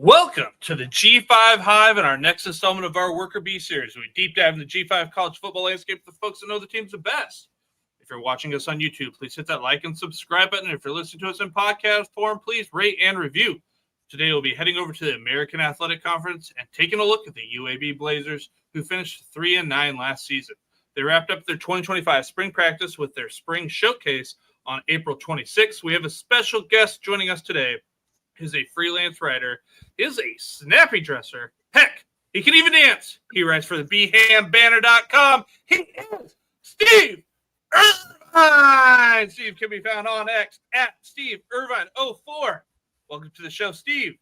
Welcome to the G5 Hive and our next installment of our Worker Bee series. We deep dive in the G5 college football landscape with the folks that know the teams the best. If you're watching us on YouTube, please hit that like and subscribe button. If you're listening to us in podcast form, please rate and review. Today we'll be heading over to the American Athletic Conference and taking a look at the UAB Blazers, who finished 3-9 last season. They wrapped up their 2025 spring practice with their spring showcase on April 26th. We have a special guest joining us today. He's a freelance writer. He is a snappy dresser. Heck, he can even dance. He writes for the BHamBanner.com. He is Steve Irvine. Steve can be found on X at Steve Irvine04. Welcome to the show, Steve.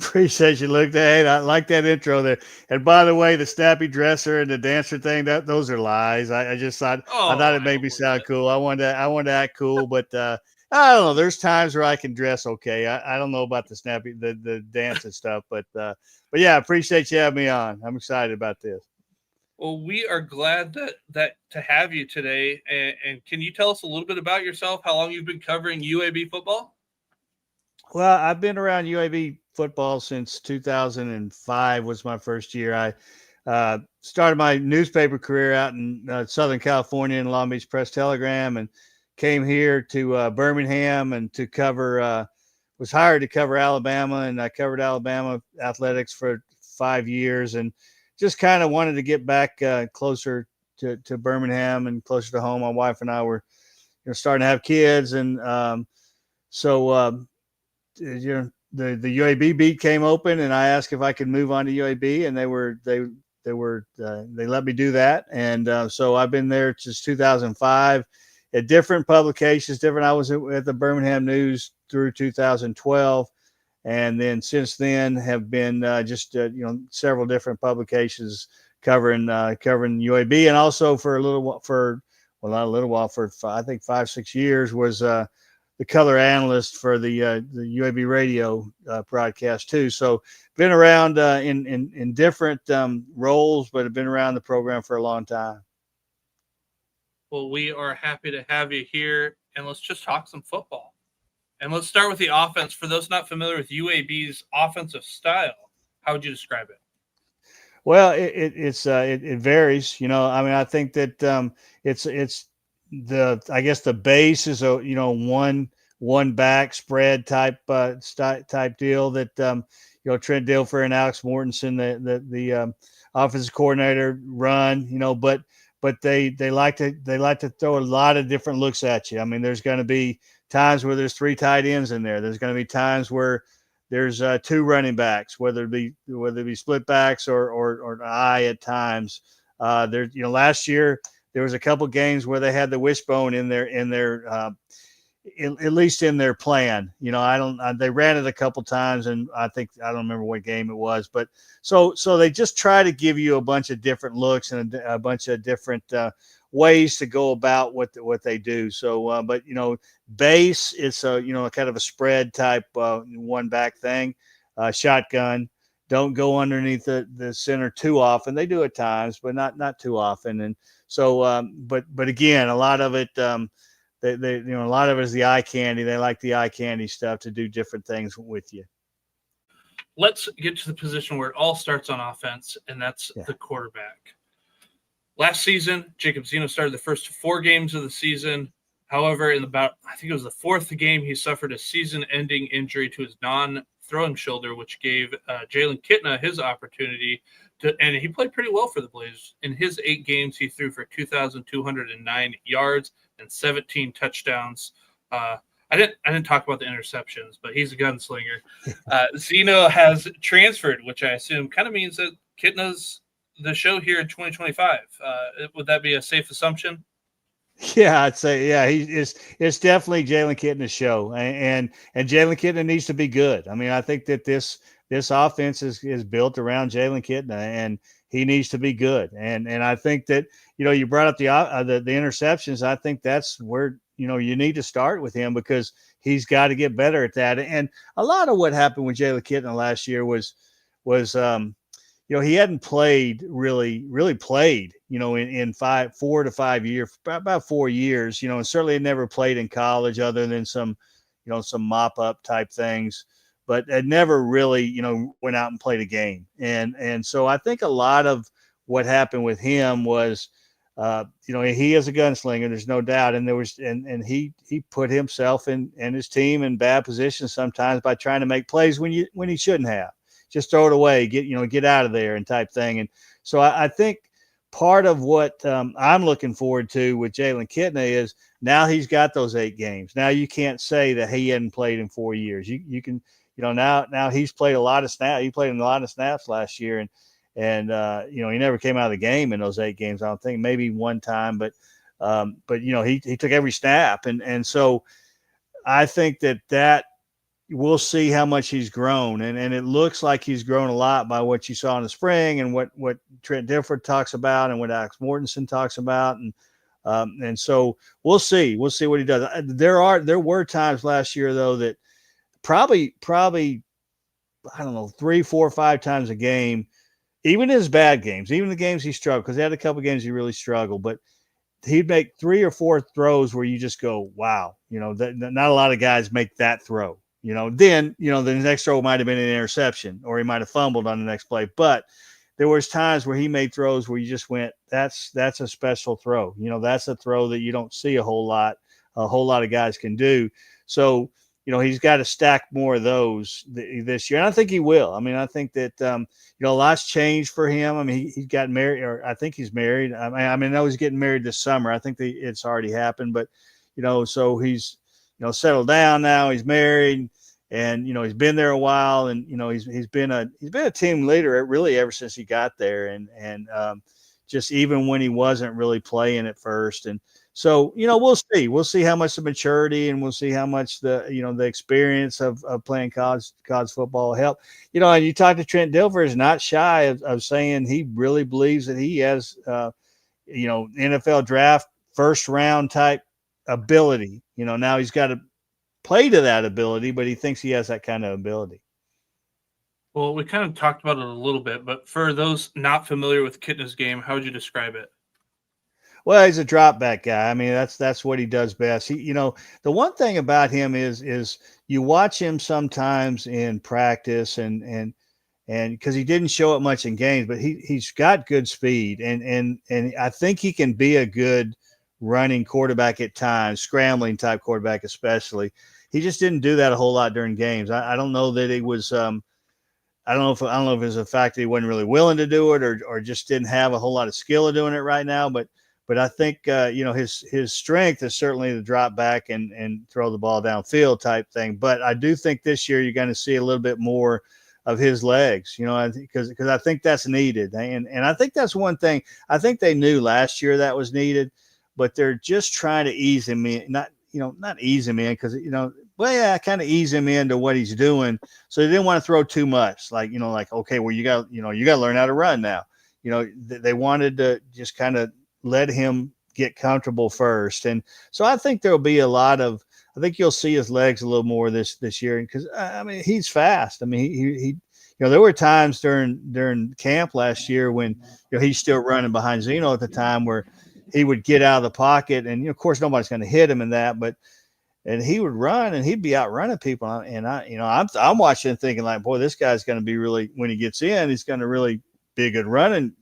Appreciate you, Luke. Hey, I like that intro there. And by the way, the snappy dresser and the dancer thing, those are lies. I just thought I thought it made me sound cool. I wanted to act cool, but I don't know. There's times where I can dress okay. I don't know about the snappy, the dance and stuff, but yeah, I appreciate you having me on. I'm excited about this. Well, we are glad that to have you today. And can you tell us a little bit about yourself? How long you've been covering UAB football? Well, I've been around UAB football since 2005 was my first year. I started my newspaper career out in Southern California in Long Beach Press-Telegram, and came here to Birmingham and to cover, was hired to cover Alabama, and I covered Alabama athletics for 5 years, and just kind of wanted to get back closer to Birmingham and closer to home. My wife and I were, starting to have kids, and so the UAB beat came open, and I asked if I could move on to UAB, and they let me do that, and so I've been there since 2005. At different publications, I was at the Birmingham News through 2012, and then since then have been several different publications covering UAB, and also for I think 5-6 years was the color analyst for the UAB radio broadcast too. So been around in different roles, but have been around the program for a long time. Well, we are happy to have you here, and let's just talk some football. And let's start with the offense. For those not familiar with UAB's offensive style, how would you describe it? Well, it varies. I think that it's the base is a one back spread type deal that Trent Dilfer and Alex Mortensen, the offensive coordinator, run. But they like to throw a lot of different looks at you. I mean, there's going to be times where there's 3 tight ends in there. There's going to be times where there's 2 running backs, whether it be split backs or an eye at times. Last year there was a couple games where they had the wishbone in their at least in their plan. They ran it a couple times, and I don't remember what game it was, but so they just try to give you a bunch of different looks and a bunch of different ways to go about what they do. So, but base is a kind of a spread type one back thing, shotgun. Don't go underneath the center too often. They do at times, but not too often. And so, but again, a lot of it. A lot of it is the eye candy. They like the eye candy stuff to do different things with you. Let's get to the position where it all starts on offense, and that's the quarterback. Last season, Jacob Zeno started the first 4 games of the season. However, I think it was the 4th game, he suffered a season-ending injury to his non-throwing shoulder, which gave Jalen Kitna his opportunity and he played pretty well for the Blazers. In his 8 games, he threw for 2,209 yards and 17 touchdowns. I didn't talk about the interceptions, but he's a gunslinger. Zeno has transferred, which I assume kind of means that Kitna's the show here in 2025. Would that be a safe assumption? Yeah, I'd say, it's definitely Jalen Kitna's show, and Jalen Kitna needs to be good. I mean, I think that this offense is built around Jalen Kitna, and he needs to be good. And I think that, you brought up the interceptions. I think that's where, you need to start with him, because he's got to get better at that. And a lot of what happened with Jalen Kitna last year was he hadn't played really played, in 4 to 5 years, about 4 years, and certainly had never played in college other than some mop up type things. but had never really, you know, went out and played a game. And so I think a lot of what happened with him was, you know, he is a gunslinger, there's no doubt. And and he put himself and his team in bad positions sometimes by trying to make plays when he shouldn't have. Just throw it away, get out of there and type thing. And so I think part of what I'm looking forward to with Jalen Kitna is now he's got those 8 games. Now you can't say that he hadn't played in 4 years. You can, you know, now he's played a lot of snaps. He played in a lot of snaps last year, and you know, he never came out of the game in those 8 games. I don't think, maybe one time, but you know, he took every snap, and so I think that we'll see how much he's grown, and it looks like he's grown a lot by what you saw in the spring and what Trent Dilfer talks about and what Alex Mortensen talks about, and so we'll see what he does. There were times last year though that probably I don't know, 3, 4, 5 times a game, even his bad games, even the games he struggled, because he had a couple games he really struggled, but he'd make 3 or 4 throws where you just go, wow, you know, not a lot of guys make that throw. You know, then, you know, the next throw might have been an interception or he might have fumbled on the next play. But there was times where he made throws where you just went, that's a special throw. You know, that's a throw that you don't see a whole lot of guys can do. So, you know, he's got to stack more of those this year. And I think he will. I mean, I think that, you know, a lot's changed for him. I mean, he got married, or I think he's married. I mean, I know he's getting married this summer. I think it's already happened, but, you know, so he's, you know, settled down now. He's married, and you know, he's been there a while, and you know, he's been a team leader really ever since he got there, and just even when he wasn't really playing at first. And so, you know, we'll see how much the maturity, and we'll see how much the experience of playing college football help. You know, and you talk to Trent Dilfer, is not shy of saying he really believes that he has you know, NFL draft first round type ability. You know, now he's got to play to that ability, but he thinks he has that kind of ability. Well, we kind of talked about it a little bit, but for those not familiar with Kitna's game, how would you describe it? Well, he's a drop back guy. I mean, that's what he does best. He, you know, the one thing about him is you watch him sometimes in practice, and because he didn't show it much in games, but he's got good speed, and I think he can be a good running quarterback at times, scrambling type quarterback especially. He just didn't do that a whole lot during games. I don't know that he was I don't know if it was a fact that he wasn't really willing to do it, or just didn't have a whole lot of skill of doing it right now. But I think you know, his strength is certainly the drop back and throw the ball downfield type thing. But I do think this year you're going to see a little bit more of his legs, you know, because I think that's needed. And I think that's one thing I think they knew last year that was needed, but they're just trying to ease him in, not ease him in, because, you know, well, yeah, kind of ease him into what he's doing. So they didn't want to throw too much, like, you know, like, okay, well, you got to learn how to run now. You know, they wanted to just kind of let him get comfortable first. And so I think there'll be I think you'll see his legs a little more this year, because I mean, he's fast. I mean, he you know, there were times during camp last year when, you know, he's still running behind Zeno at the time, where he would get out of the pocket, and, you know, of course nobody's going to hit him in that, and he would run, and he'd be outrunning people. And I'm watching and thinking, like, boy, this guy's going to be really, when he gets in, he's going to really be a good running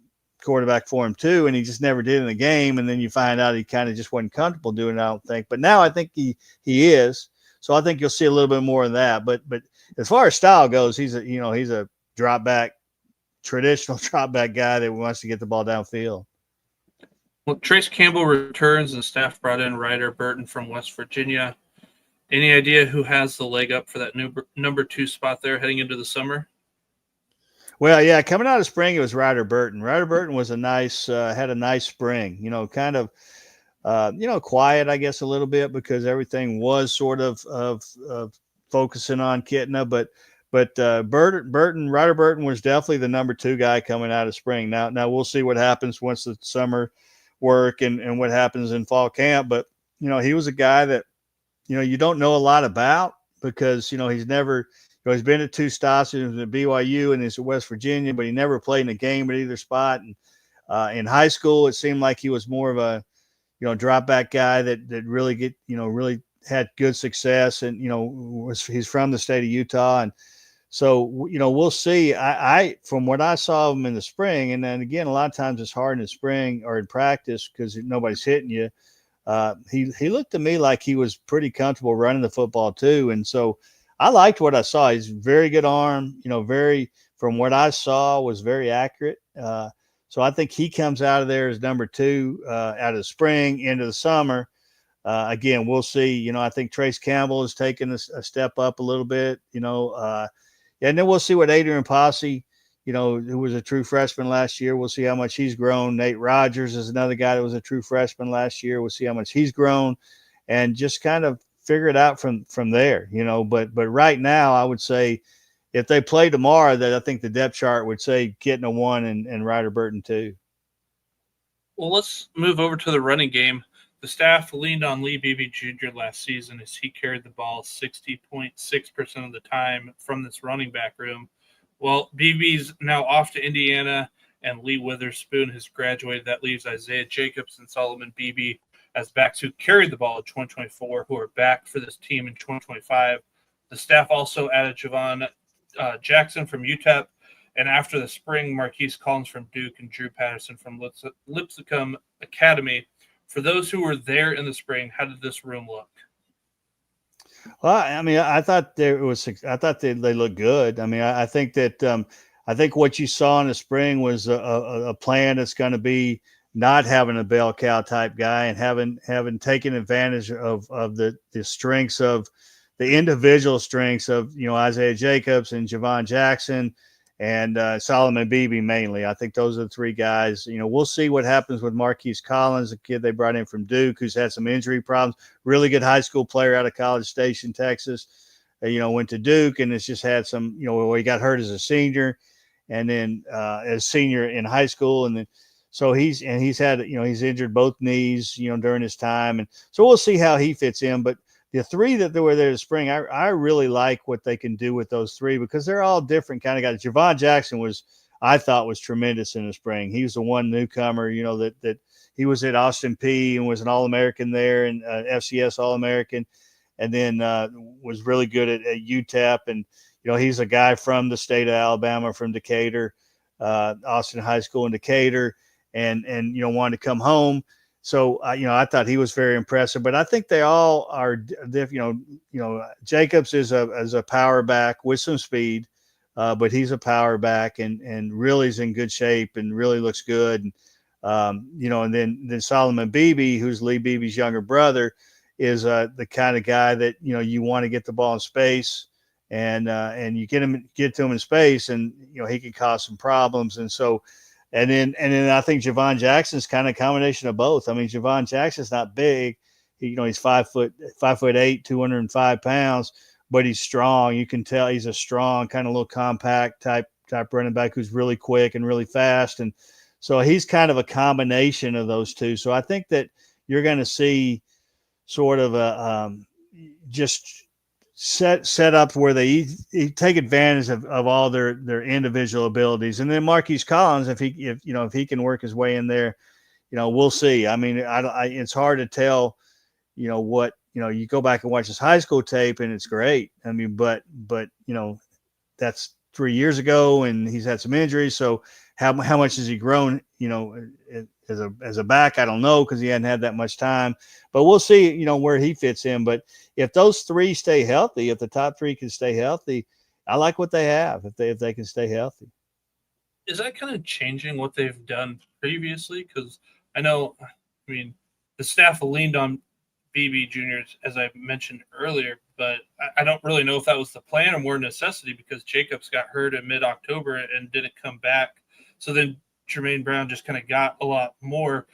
quarterback for him too. And he just never did in the game. And then you find out he kind of just wasn't comfortable doing it, I don't think. But now I think he is. So I think you'll see a little bit more of that. But as far as style goes, he's a drop back, traditional drop back guy that wants to get the ball downfield. Well, Trace Campbell returns, and staff brought in Ryder Burton from West Virginia. Any idea who has the leg up for that number 2 spot there heading into the summer? Well, yeah, coming out of spring, it was Ryder Burton. Ryder Burton was had a nice spring, you know, kind of, you know, quiet, I guess, a little bit, because everything was sort of focusing on Kitna, but Ryder Burton was definitely the number 2 guy coming out of spring. Now we'll see what happens once the summer work and what happens in fall camp. But, you know, he was a guy that, you know, you don't know a lot about, because, you know, he's never, you know, he's been at 2 stops. He was at BYU and he's at West Virginia, but he never played in a game at either spot. And in high school, it seemed like he was more of a, you know, drop back guy that really really had good success. And, you know, he's from the state of Utah, So, we'll see. I from what I saw of him in the spring, and then again, a lot of times it's hard in the spring or in practice because nobody's hitting you. He looked to me like he was pretty comfortable running the football too, and so I liked what I saw. He's very good arm, very from what I saw was very accurate. So I think he comes out of there as number 2 out of the spring into the summer. Again, we'll see. I think Trace Campbell has taken a step up a little bit. And then we'll see what Adrian Posse, who was a true freshman last year. We'll see how much he's grown. Nate Rogers is another guy that was a true freshman last year. We'll see how much he's grown, and just kind of figure it out from there. But right now, I would say if they play tomorrow, that I think the depth chart would say Kitten a 1 and Ryder Burton 2. Well, let's move over to the running game. The staff leaned on Lee Beebe Jr. last season as he carried the ball 60.6% of the time from this running back room. Well, Beebe's now off to Indiana, and Lee Witherspoon has graduated. That leaves Isaiah Jacobs and Solomon Beebe as backs who carried the ball in 2024, who are back for this team in 2025. The staff also added Javon Jackson from UTEP, and after the spring, Marquise Collins from Duke and Drew Patterson from Lipscomb Academy. For those who were there in the spring, how did this room look? Well, I mean, I thought they looked good. I mean, I think that I think what you saw in the spring was a plan that's going to be not having a bell cow type guy and having taken advantage of the strengths of the individual strengths of Isaiah Jacobs and Javon Jackson and Solomon Beebe mainly. I think those are the 3 guys. We'll see what happens with Marquise Collins, a kid they brought in from Duke who's had some injury problems. Really good high school player out of College Station, Texas. Went to Duke and has just had some, he got hurt as a senior and then as senior in high school. And then so he's had, he's injured both knees, during his time. And so we'll see how he fits in. But the 3 that were there this spring, I really like what they can do with those 3 because they're all different kind of guys. Javon Jackson I thought was tremendous in the spring. He was the one newcomer, that he was at Austin Peay and was an All-American there and FCS All-American, and then was really good at UTEP. And, he's a guy from the state of Alabama, from Decatur, Austin High School in Decatur, and wanted to come home. So, I thought he was very impressive, but I think they all are, Jacobs is a power back with some speed, but he's a power back and really is in good shape and really looks good. And then Solomon Beebe, who's Lee Beebe's younger brother, is the kind of guy that, you want to get the ball in space and you get to him in space and, he can cause some problems. And so, And then I think Javon Jackson's kind of a combination of both. I mean, Javon Jackson's not big. He's 5'8", 205 pounds, but he's strong. You can tell he's a strong, kind of little compact type running back who's really quick and really fast. And so he's kind of a combination of those 2. So I think that you're going to see sort of a just set up where they take advantage of all their individual abilities. And then Marquise Collins, if he can work his way in there, we'll see. I mean, it's hard to tell, what, you go back and watch his high school tape and it's great. I mean, but that's 3 years ago and he's had some injuries. So how much has he grown, as a back? I don't know, because he hadn't had that much time, but we'll see, where he fits in. But if those 3 stay healthy, if the top 3 can stay healthy, I like what they have if they can stay healthy. Is that kind of changing what they've done previously? Because the staff leaned on BB Juniors, as I mentioned earlier, but I don't really know if that was the plan or more necessity because Jacobs got hurt in mid-October and didn't come back. So then Jermaine Brown just kind of got a lot more.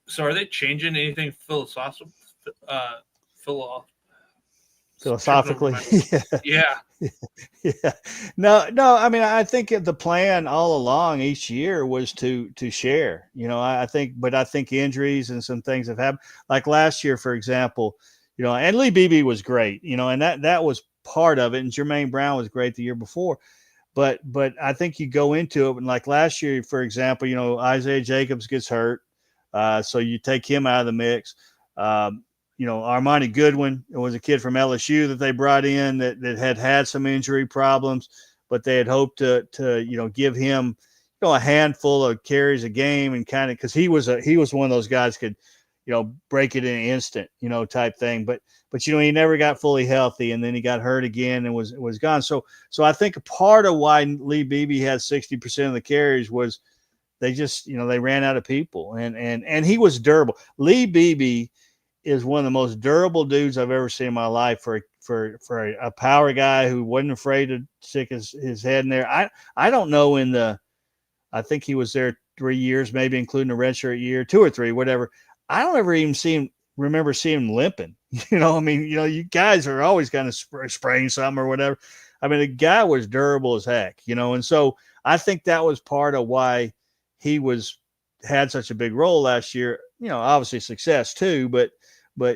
So are they changing anything philosophically? Yeah. No. I mean, I think the plan all along each year was to share. I think injuries and some things have happened. Like last year, for example, and Lee Beebe was great. And that was part of it. And Jermaine Brown was great the year before. But I think you go into it and like last year, for example, Isaiah Jacobs gets hurt, so you take him out of the mix. Armani Goodwin was a kid from LSU that they brought in that had some injury problems, but they had hoped to give him a handful of carries a game and kind of, because he was one of those guys could break it in an instant type thing, but he never got fully healthy, and then he got hurt again and was gone. So I think a part of why Lee Beebe had 60% of the carries was they just they ran out of people, and he was durable. Lee Beebe is one of the most durable dudes I've ever seen in my life for a power guy who wasn't afraid to stick his head in there. I don't know I think he was there 3 years, maybe including a redshirt year, 2 or 3, whatever. I don't ever even remember seeing him limping. You guys are always kind of spraying something or whatever. I mean, the guy was durable as heck, and so I think that was part of why he had such a big role last year. Obviously success too, but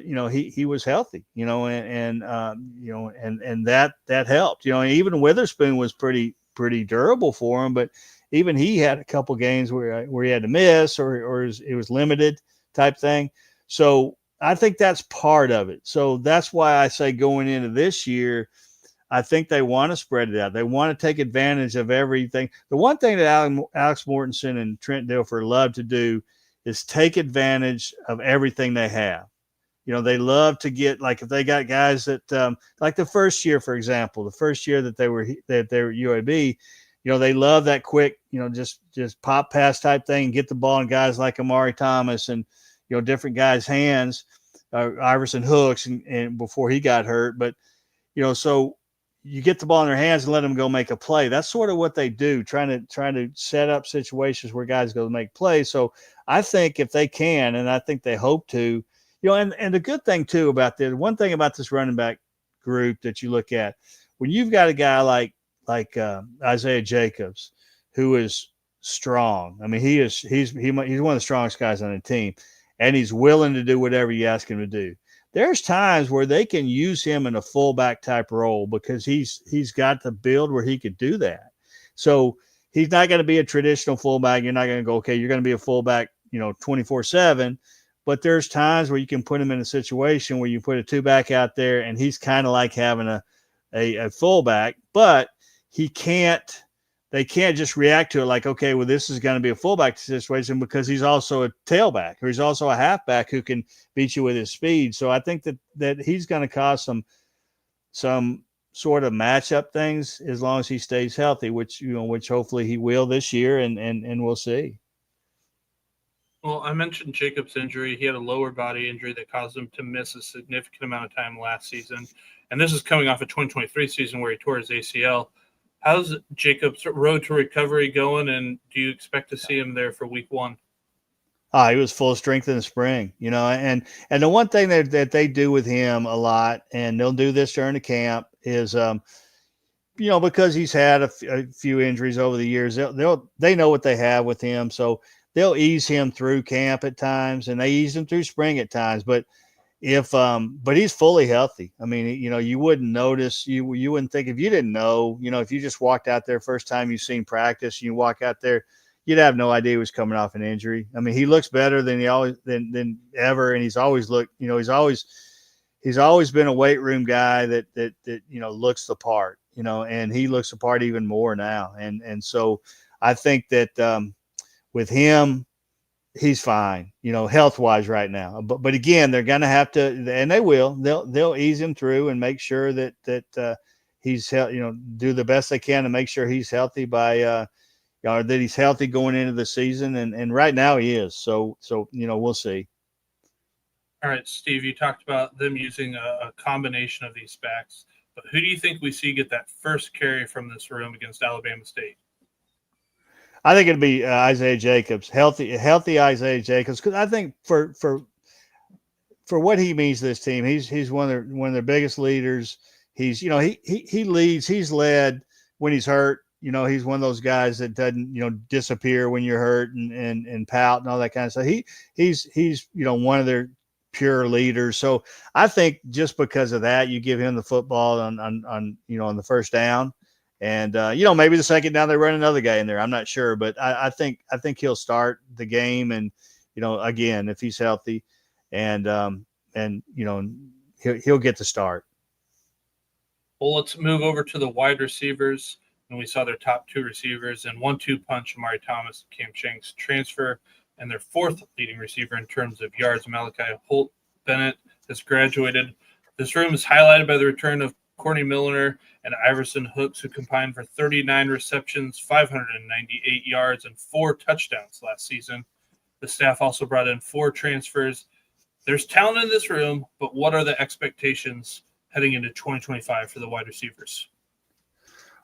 he was healthy, and that helped. Even Witherspoon was pretty durable for him, but even he had a couple games where he had to miss or it was limited type thing. So I think that's part of it. So that's why I say going into this year, I think they want to spread it out. They want to take advantage of everything. The one thing that Alex Mortensen and Trent Dilfer love to do is take advantage of everything they have. They love to get, like, if they got guys that like the first year, for example, the first year that they were UAB, they love that quick, just pop pass type thing, get the ball in guys like Amari Thomas and, different guys' hands, Iverson Hooks and before he got hurt. But, so you get the ball in their hands and let them go make a play. That's sort of what they do, trying to set up situations where guys go make plays. So I think if they can, and I think they hope to, and the good thing too about this, one thing about this running back group that you look at, when you've got a guy like Isaiah Jacobs, who is strong. I mean, he's one of the strongest guys on the team, and he's willing to do whatever you ask him to do. There's times where they can use him in a fullback type role because he's got the build where he could do that. So he's not going to be a traditional fullback. You're not going to go, okay, you're going to be a fullback, 24/7. But there's times where you can put him in a situation where you put a 2-back out there, and he's kind of like having a fullback, but they can't just react to it like, okay, well, this is going to be a fullback situation, because he's also a tailback or he's also a halfback who can beat you with his speed. So I think that he's going to cause some sort of matchup things as long as he stays healthy, which hopefully he will this year, and we'll see. Well, I mentioned Jacob's injury. He had a lower body injury that caused him to miss a significant amount of time last season. And this is coming off a 2023 season where he tore his ACL. How's Jacob's road to recovery going, and do you expect to see him there for week 1? He was full strength in the spring, and the one thing that they do with him a lot, and they'll do this during the camp, is, because he's had a few injuries over the years, they know what they have with him. So they'll ease him through camp at times, and they ease him through spring at times. But but he's fully healthy. I mean, you wouldn't notice, you wouldn't think, if you didn't know, if you just walked out there first time you've seen practice, you walk out there, you'd have no idea he was coming off an injury. I mean, he looks better than than ever, and he's always looked, he's always been a weight room guy that looks the part, and he looks the part even more now. And so I think that with him, he's fine, health wise right now. But again, they're going to have to, and they'll ease him through and make sure that he's, do the best they can to make sure he's healthy by, that he's healthy going into the season. And right now he is. So, we'll see. All right, Steve, you talked about them using a combination of these backs, but who do you think we see get that first carry from this room against Alabama State? I think it'd be Isaiah Jacobs, healthy Isaiah Jacobs, because I think for what he means to this team, he's one of their biggest leaders. He's he leads. He's led when he's hurt. He's one of those guys that doesn't disappear when you're hurt and pout and all that kind of stuff. He's one of their pure leaders. So I think just because of that, you give him the football on the first down. And, maybe the second down they run another guy in there. I'm not sure, but I think he'll start the game. And, again, if he's healthy and he'll get the start. Well, let's move over to the wide receivers. And we saw their top two receivers and 1-2 punch, Amari Thomas and Cam Shanks transfer, and their fourth leading receiver in terms of yards, Malachi Holt Bennett, has graduated. This room is highlighted by the return of Courtney Milner and Iverson Hooks, who combined for 39 receptions, 598 yards, and 4 touchdowns last season. The staff also brought in 4 transfers. There's talent in this room, but what are the expectations heading into 2025 for the wide receivers?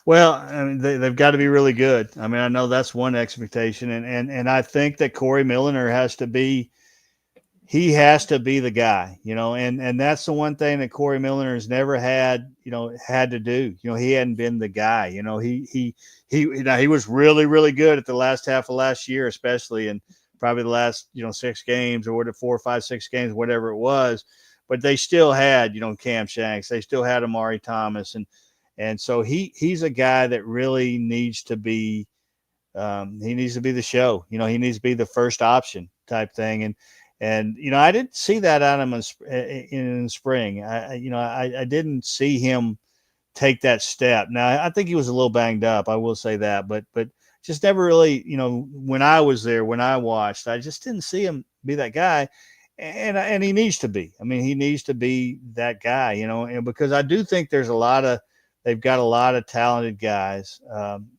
Well, I mean, they've got to be really good. I mean, I know that's one expectation, and I think that Corey Milner has to be the guy, and that's the one thing that Corey Milner has never had to do. He hadn't been the guy. He was really, really good at the last half of last year, especially, and probably the last 6 games, or 4, 5, 6 games, whatever it was. But they still had Cam Shanks, they still had Amari Thomas, and so he's a guy that really needs to be the show. He needs to be the first option type thing. And I didn't see that out of him in spring. I didn't see him take that step. Now, I think he was a little banged up, I will say that, but just never really, when I was there, when I watched, I just didn't see him be that guy. And he needs to be. I mean, he needs to be that guy, and because I do think they've got a lot of talented guys.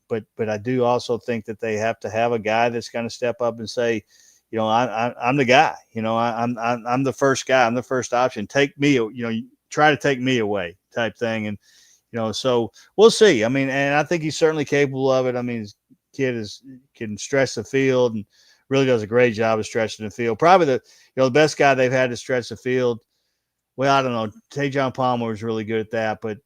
But I do also think that they have to have a guy that's going to step up and say, I'm the guy. I'm the first guy. I'm the first option. Take me. Try to take me away, type thing. And so we'll see. I mean, and I think he's certainly capable of it. I mean, his kid can stretch the field and really does a great job of stretching the field. Probably the best guy they've had to stretch the field. Well, I don't know. Tajon Palmer was really good at that, but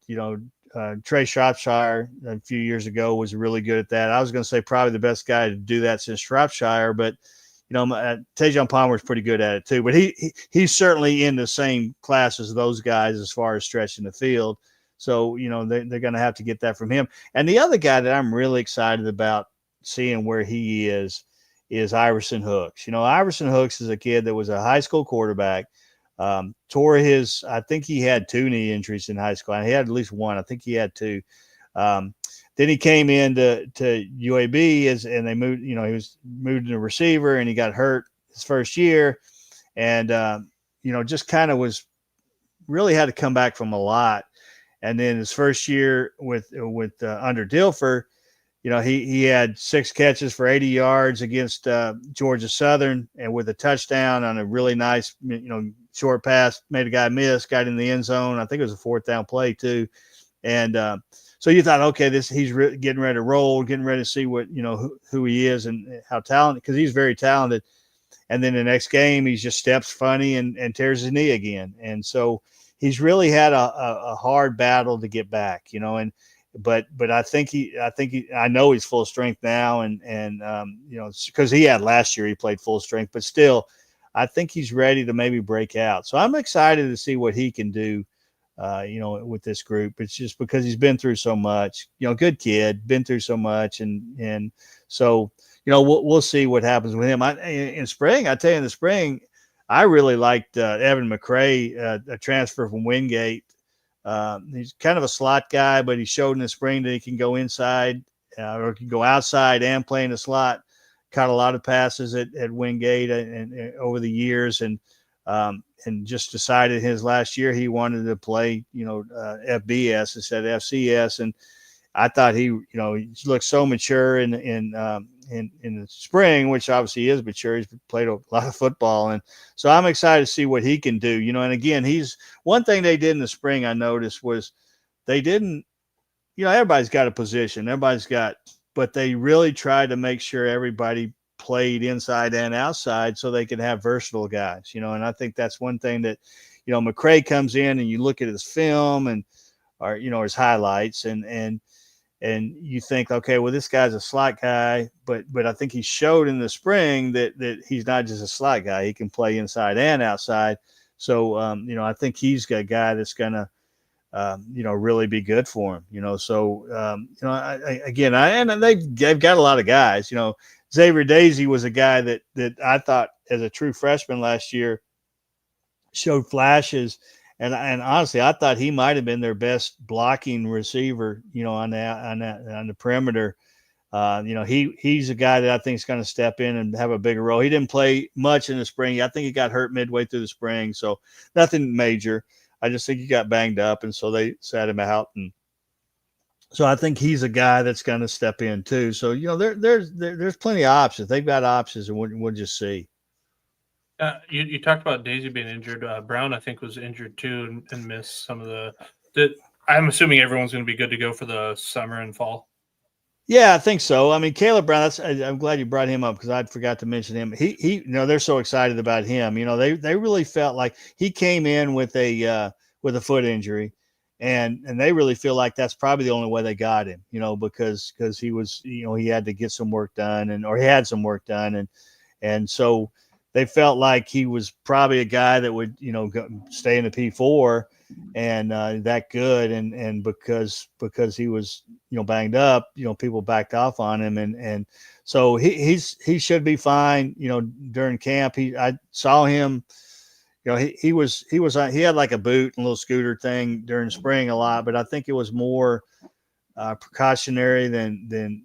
Trey Shropshire a few years ago was really good at that. I was going to say probably the best guy to do that since Shropshire, but Tajon Palmer is pretty good at it too. But he's certainly in the same class as those guys as far as stretching the field. So they're going to have to get that from him. And the other guy that I'm really excited about seeing where he is Iverson Hooks. Iverson Hooks is a kid that was a high school quarterback. Tore I think he had 2 knee injuries in high school. And he had at least 1. I think he had 2. Then he came into UAB and they moved, he was moved to receiver and he got hurt his first year. And, just kind of really had to come back from a lot. And then his first year with under Dilfer, he had 6 catches for 80 yards against Georgia Southern, and with a touchdown on a really nice, short pass, made a guy miss, got in the end zone. I think it was a 4th down play too. And so you thought, okay, he's getting ready to roll, getting ready to see what, who he is and how talented, because he's very talented. And then the next game, he just steps funny and tears his knee again. And so he's really had a hard battle to get back, but I know he's full strength now, and because he had last year, he played full strength, but still, I think he's ready to maybe break out. So I'm excited to see what he can do, with this group. It's just because he's been through so much, good kid, been through so much. And so, we'll see what happens with him. In the spring, I really liked Evan McCray, a transfer from Wingate. He's kind of a slot guy, but he showed in the spring that he can go inside or can go outside and play in the slot. Caught a lot of passes at Wingate and over the years, and just decided his last year he wanted to play, FBS instead of FCS. And I thought he looked so mature in the spring, which obviously he is mature. He's played a lot of football. And so I'm excited to see what he can do, and again, one thing they did in the spring I noticed was they didn't, everybody's got a position, but they really tried to make sure everybody played inside and outside so they could have versatile guys, and I think that's one thing that, McCray comes in and you look at his film or his highlights and you think, okay, well, this guy's a slot guy, but I think he showed in the spring that he's not just a slot guy. He can play inside and outside. So, I think he's got a guy that's going to, really be good for him, so, and they've got a lot of guys, Xavier Daisy was a guy that I thought as a true freshman last year showed flashes. And honestly, I thought he might have been their best blocking receiver, on the perimeter. He's a guy that I think is going to step in and have a bigger role. He didn't play much in the spring. I think he got hurt midway through the spring, so nothing major. I just think he got banged up, and so they sat him out. And so I think he's a guy that's going to step in too. So there's plenty of options. They've got options, and we'll just see. You talked about Daisy being injured. Brown, I think, was injured too and missed some of the. I'm assuming everyone's going to be good to go for the summer and fall. Yeah, I think so. I mean, Caleb Brown. I'm glad you brought him up because I forgot to mention him. He, they're so excited about him. They really felt like he came in with a foot injury, and they really feel like that's probably the only way they got him. Because he was, he had to get some work done, or he had some work done, and so they felt like he was probably a guy that would, stay in the P4 and that good. And because he was, banged up, people backed off on him. And so he should be fine, during camp. I saw him, he had like a boot and a little scooter thing during spring a lot, but I think it was more precautionary than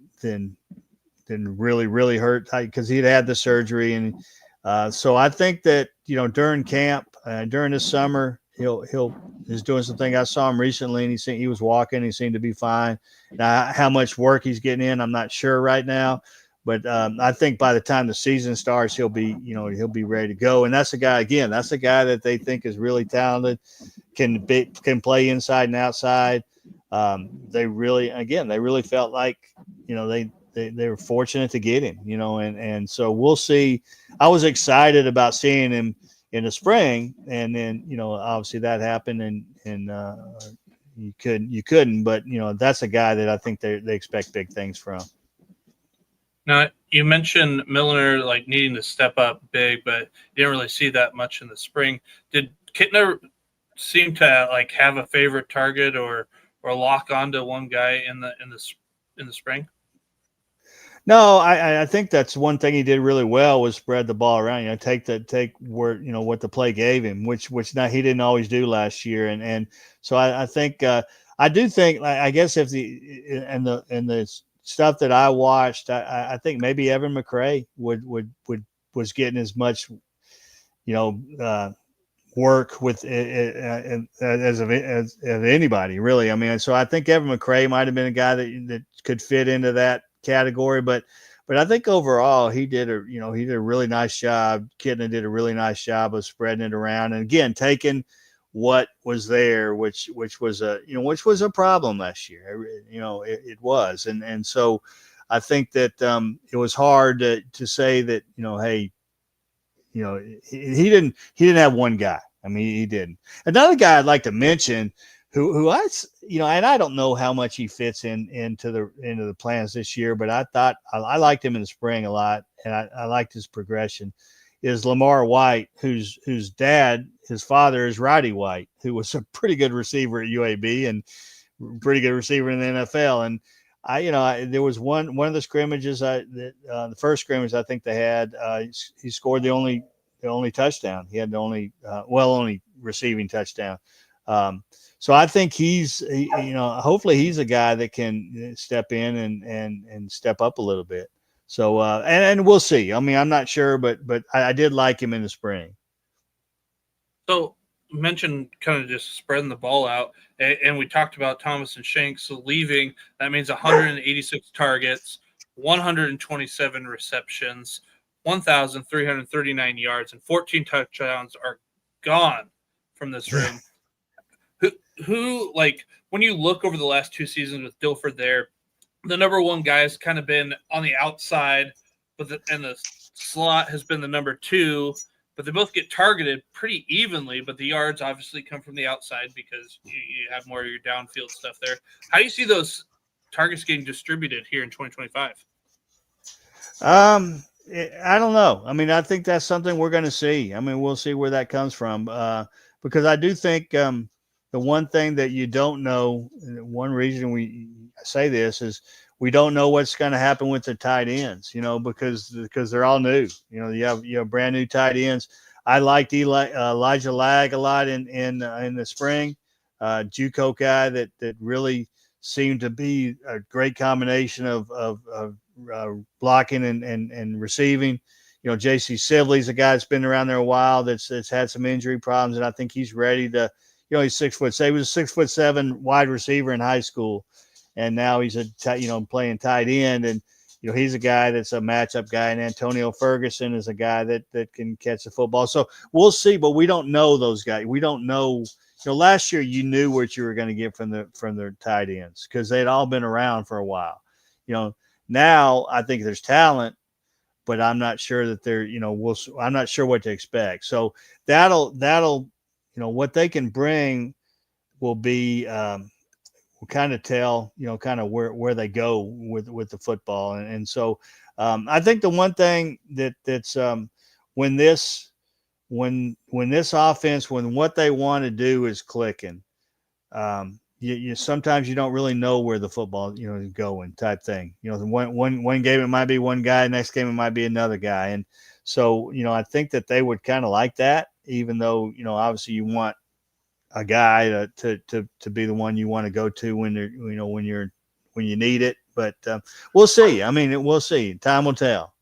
really, really hurt because he'd had the surgery. And so I think that, during camp, during this summer, he's doing something. I saw him recently, and he was walking. He seemed to be fine. Now, how much work he's getting in, I'm not sure right now, but I think by the time the season starts, he'll be ready to go. And that's a guy that they think is really talented, can play inside and outside. They really felt like, they were fortunate to get him, and so we'll see. I was excited about seeing him in the spring, and then, obviously that happened, and you couldn't, but that's a guy that I think they expect big things from. Now, you mentioned Milner needing to step up big, but you didn't really see that much in the spring. Did Kittner seem to have a favorite target or lock onto one guy in the spring? No, I think that's one thing he did really well was spread the ball around. Take where what the play gave him, which now he didn't always do last year, and so I think I do think, I guess, if the stuff that I watched, I think maybe Evan McRae was getting as much work with as anybody really. I mean, so I think Evan McRae might have been a guy that could fit into that category, but I think overall he did a really nice job. Kidna did a really nice job of spreading it around, and again taking what was there, which was a problem last year. It was, and so I think that it was hard to say that hey, he didn't have one guy. I mean, he didn't. Another guy I'd like to mention who and I don't know how much he fits into the plans this year, but I thought I liked him in the spring a lot, and I liked his progression. Is Lamar White, whose father is Roddy White, who was a pretty good receiver at UAB and pretty good receiver in the NFL. And there was one of the scrimmages, the first scrimmage I think they had, he scored the only touchdown. He had the only receiving touchdown. So I think hopefully he's a guy that can step in and step up a little bit. So, and we'll see. I mean, I'm not sure, but I did like him in the spring. So you mentioned kind of just spreading the ball out, and we talked about Thomas and Shanks leaving. That means 186 targets, 127 receptions, 1,339 yards, and 14 touchdowns are gone from this room. Who when you look over the last two seasons with Dilford there, the number one guy has kind of been on the outside, and the slot has been the number two, but they both get targeted pretty evenly, but the yards obviously come from the outside because you have more of your downfield stuff there. How do you see those targets getting distributed here in 2025? I don't know. I mean, I think that's something we're going to see. I mean, we'll see where that comes from, because I do think the one thing that you don't know, one reason we say this is we don't know what's going to happen with the tight ends, because they're all new. You have brand new tight ends. I liked Elijah Lag a lot in the spring. JUCO guy that really seemed to be a great combination of blocking and receiving. J.C. Sibley's a guy that's been around there a while that's had some injury problems, and I think he's ready to. He's 6'7". He was a 6'7" wide receiver in high school, and now he's playing tight end. And he's a guy that's a matchup guy, and Antonio Ferguson is a guy that can catch the football. So we'll see, but we don't know those guys. We don't know. Last year you knew what you were going to get from the tight ends because they'd all been around for a while. Now I think there's talent, but I'm not sure that they're. I'm not sure what to expect. So that'll what they can bring will be. Will kind of tell, kind of where they go with the football. And so I think the one thing that's when this offense, when what they want to do is clicking, you sometimes you don't really know where the football, is going type thing. One game it might be one guy, next game it might be another guy. And so, I think that they would kind of like that, even though, obviously you want a guy to be the one you want to go to when you need it. But we'll see. I mean, we'll see. Time will tell.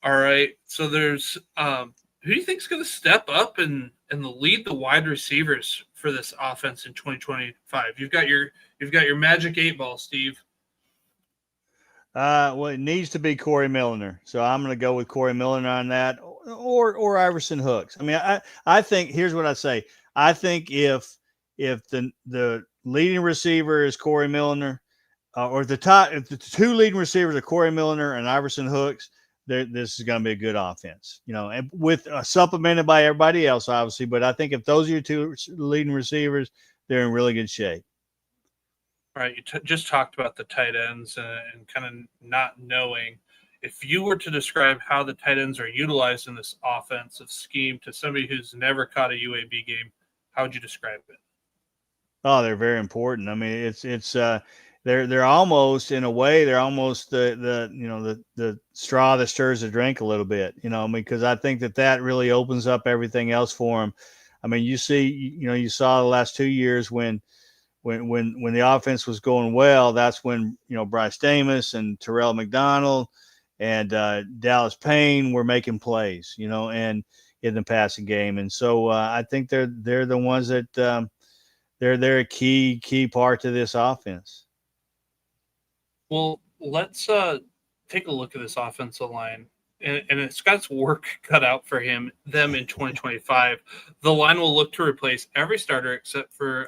All right. So there's who do you think is going to step up and lead the wide receivers for this offense in 2025? You've got your magic 8-ball, Steve. Well, it needs to be Corey Milner. So I'm going to go with Corey Milner on that, or Iverson Hooks. I mean, I think here's what I say. I think if the leading receiver is Corey Milner, if the two leading receivers are Corey Milner and Iverson Hooks, this is going to be a good offense. And with supplemented by everybody else, obviously. But I think if those are your two leading receivers, they're in really good shape. All right, you just talked about the tight ends and kind of not knowing. If you were to describe how the tight ends are utilized in this offensive scheme to somebody who's never caught a UAB game, how would you describe it? Oh, they're very important. I mean, they're almost, in a way, they're almost the straw that stirs the drink a little bit, because I think that really opens up everything else for them. I mean, you saw the last 2 years when the offense was going well, that's when, Bryce Damus and Terrell McDonald and Dallas Payne were making plays, and in the passing game. And so I think they're the ones that they're a key part to this offense. Well, let's take a look at this offensive line. And it's got its work cut out for them in 2025. The line will look to replace every starter except for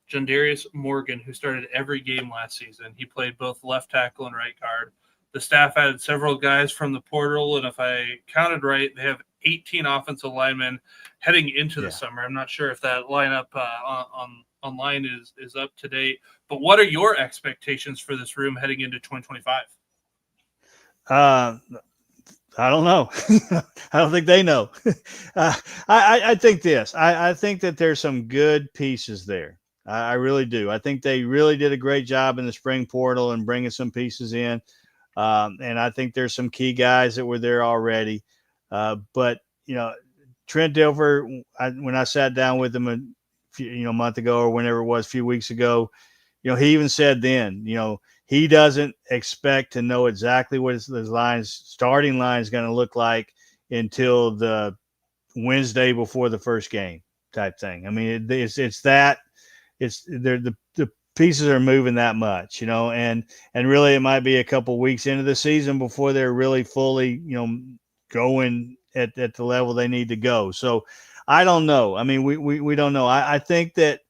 Jandarius Morgan, who started every game last season. He played both left tackle and right guard. The staff added several guys from the portal, and if I counted right, they have 18 offensive linemen heading into the summer. I'm not sure if that lineup online is up to date, but what are your expectations for this room heading into 2025? I don't know. I don't think they know. I think this. I think that there's some good pieces there. I really do. I think they really did a great job in the spring portal and bringing some pieces in. And I think there's some key guys that were there already. But, Trent Dilfer, when I sat down with him a month ago or whenever it was, a few weeks ago, he even said then, he doesn't expect to know exactly what his starting line is going to look like until the Wednesday before the first game type thing. I mean, it's that. The pieces are moving that much, and really it might be a couple weeks into the season before they're really fully, going at the level they need to go. So I don't know. I mean, we don't know. I think that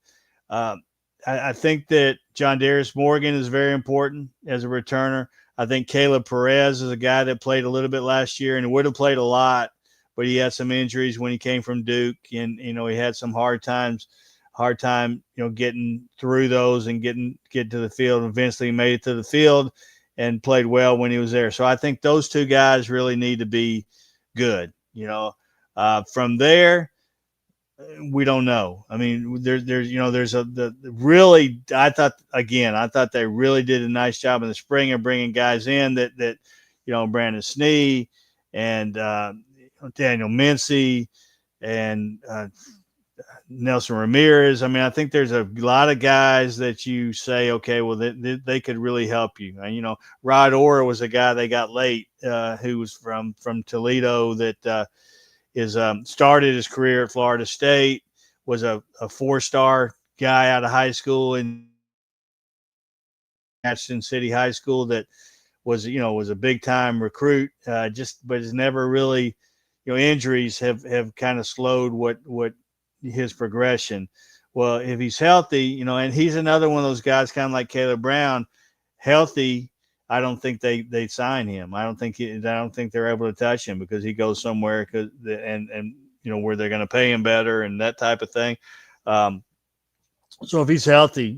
I think that Jandarius Morgan is very important as a returner. I think Caleb Perez is a guy that played a little bit last year and would have played a lot, but he had some injuries when he came from Duke, and he had some hard time, getting through those and get to the field. Eventually, he made it to the field and played well when he was there. So I think those two guys really need to be good. From there, we don't know. I mean, I thought they really did a nice job in the spring of bringing guys in that Brandon Snee and Daniel Mincy and Nelson Ramirez. I mean, I think there's a lot of guys that you say, okay, well, they could really help you. And, Rod Orr was a guy they got late who was from Toledo that started his career at Florida State, was a 4-star guy out of high school in Ashton City High School that was a big time recruit, but has never really, injuries have kind of slowed what his progression. Well, if he's healthy, and he's another one of those guys, kind of like Caleb Brown, healthy, I don't think they sign him. I don't think they're able to touch him because he goes somewhere and where they're going to pay him better and that type of thing. So if he's healthy,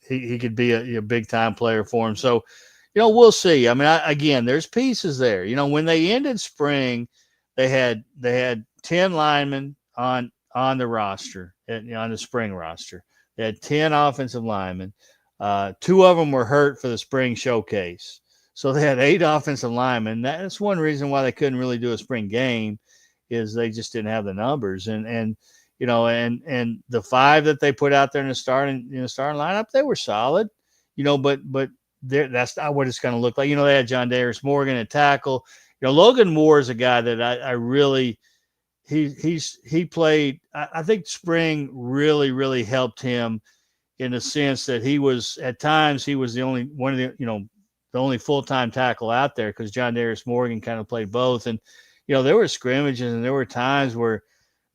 he could be a big time player for him. So, we'll see. I mean, again, there's pieces there. When they ended spring, they had 10 linemen on the roster, on the spring roster. They had 10 offensive linemen. 2 of them were hurt for the spring showcase. So they had 8 offensive linemen. That's one reason why they couldn't really do a spring game, is they just didn't have the numbers. And the 5 that they put out there in the starting lineup, they were solid, but that's not what it's going to look like. They had John Darius Morgan at tackle. Logan Moore is a guy that I really, he played. I think spring really, really helped him in the sense that he was the only one of the only full-time tackle out there, because John Darius Morgan kind of played both. And, there were scrimmages and there were times where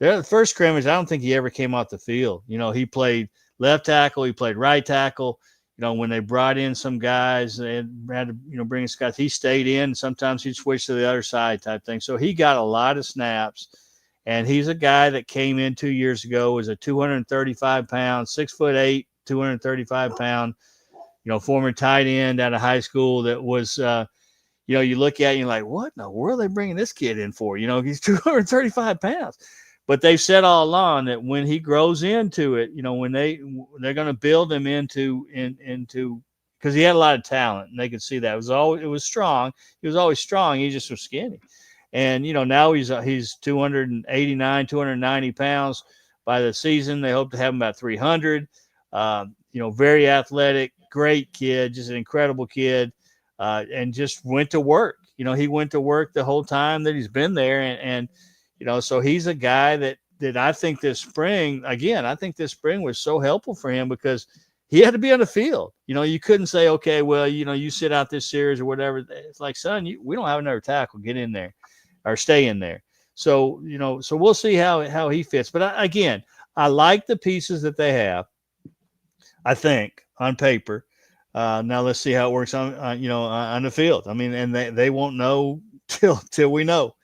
the first scrimmage, I don't think he ever came off the field. He played left tackle, he played right tackle. When they brought in some guys, they had to, bring in Scott, he stayed in. Sometimes he'd switch to the other side type thing. So he got a lot of snaps. And he's a guy that came in 2 years ago, was a 235-pound, 6'8", 235-pound, former tight end out of high school that was, you look at it and you're like, what in the world are they bringing this kid in for? He's 235 pounds. But they've said all along that when he grows into it, when they're going to build him into because he had a lot of talent and they could see that. It was strong. He was always strong. He just was skinny. And, now he's 289, 290 pounds by the season. They hope to have him about 300. Very athletic, great kid, just an incredible kid, and just went to work. He went to work the whole time that he's been there. And so he's a guy that I think this spring was so helpful for him because he had to be on the field. You couldn't say, okay, well, you sit out this series or whatever. It's like, son, we don't have another tackle. Get in there or stay in there. So, so we'll see how he fits. But I like the pieces that they have, I think, on paper. Now let's see how it works on the field. I mean, and they won't know till we know,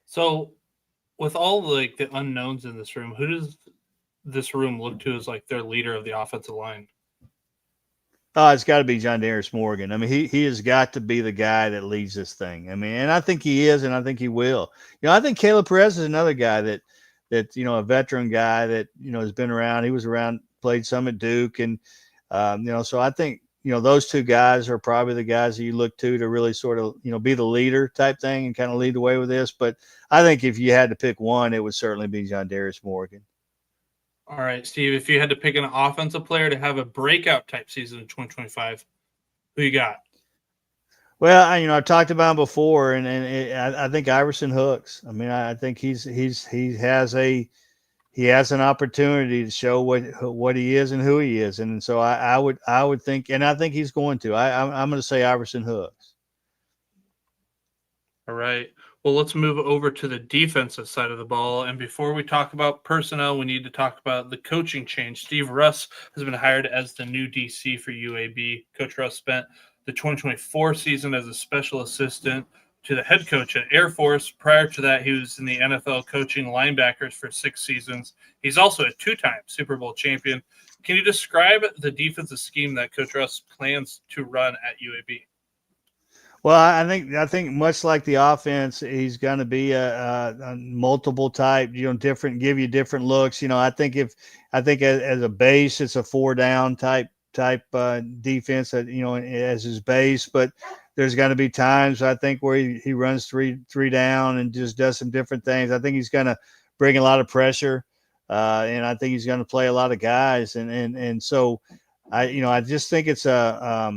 So with all the unknowns in this room, who does this room look to as like their leader of the offensive line? It's got to be John Darius Morgan. I mean, he has got to be the guy that leads this thing. I mean, and I think he is, and I think he will. I think Caleb Perez is another guy that a veteran guy that has been around. He was around, played some at Duke, and so I think those 2 guys are probably the guys that you look to really sort of be the leader type thing and kind of lead the way with this. But I think if you had to pick one, it would certainly be John Darius Morgan. All right, Steve, if you had to pick an offensive player to have a breakout type season in 2025, who you got? Well, I've talked about him before, and I think Iverson Hooks. I mean, I think he has an opportunity to show what he is and who he is, and so I would think, and I think he's going to. I'm going to say Iverson Hooks. All right. Well, let's move over to the defensive side of the ball. And before we talk about personnel, we need to talk about the coaching change. Steve Russ has been hired as the new DC for UAB. Coach Russ spent the 2024 season as a special assistant to the head coach at Air Force. Prior to that, he was in the NFL coaching linebackers for 6 seasons. He's also a 2-time Super Bowl champion. Can you describe the defensive scheme that Coach Russ plans to run at UAB? Well, I think much like the offense, he's going to be a multiple type, different, give you different looks. I think as a base, it's a 4-down type defense that, as his base, but there's going to be times I think where he runs three down and just does some different things. I think he's going to bring a lot of pressure, and I think he's going to play a lot of guys, and so I just think it's a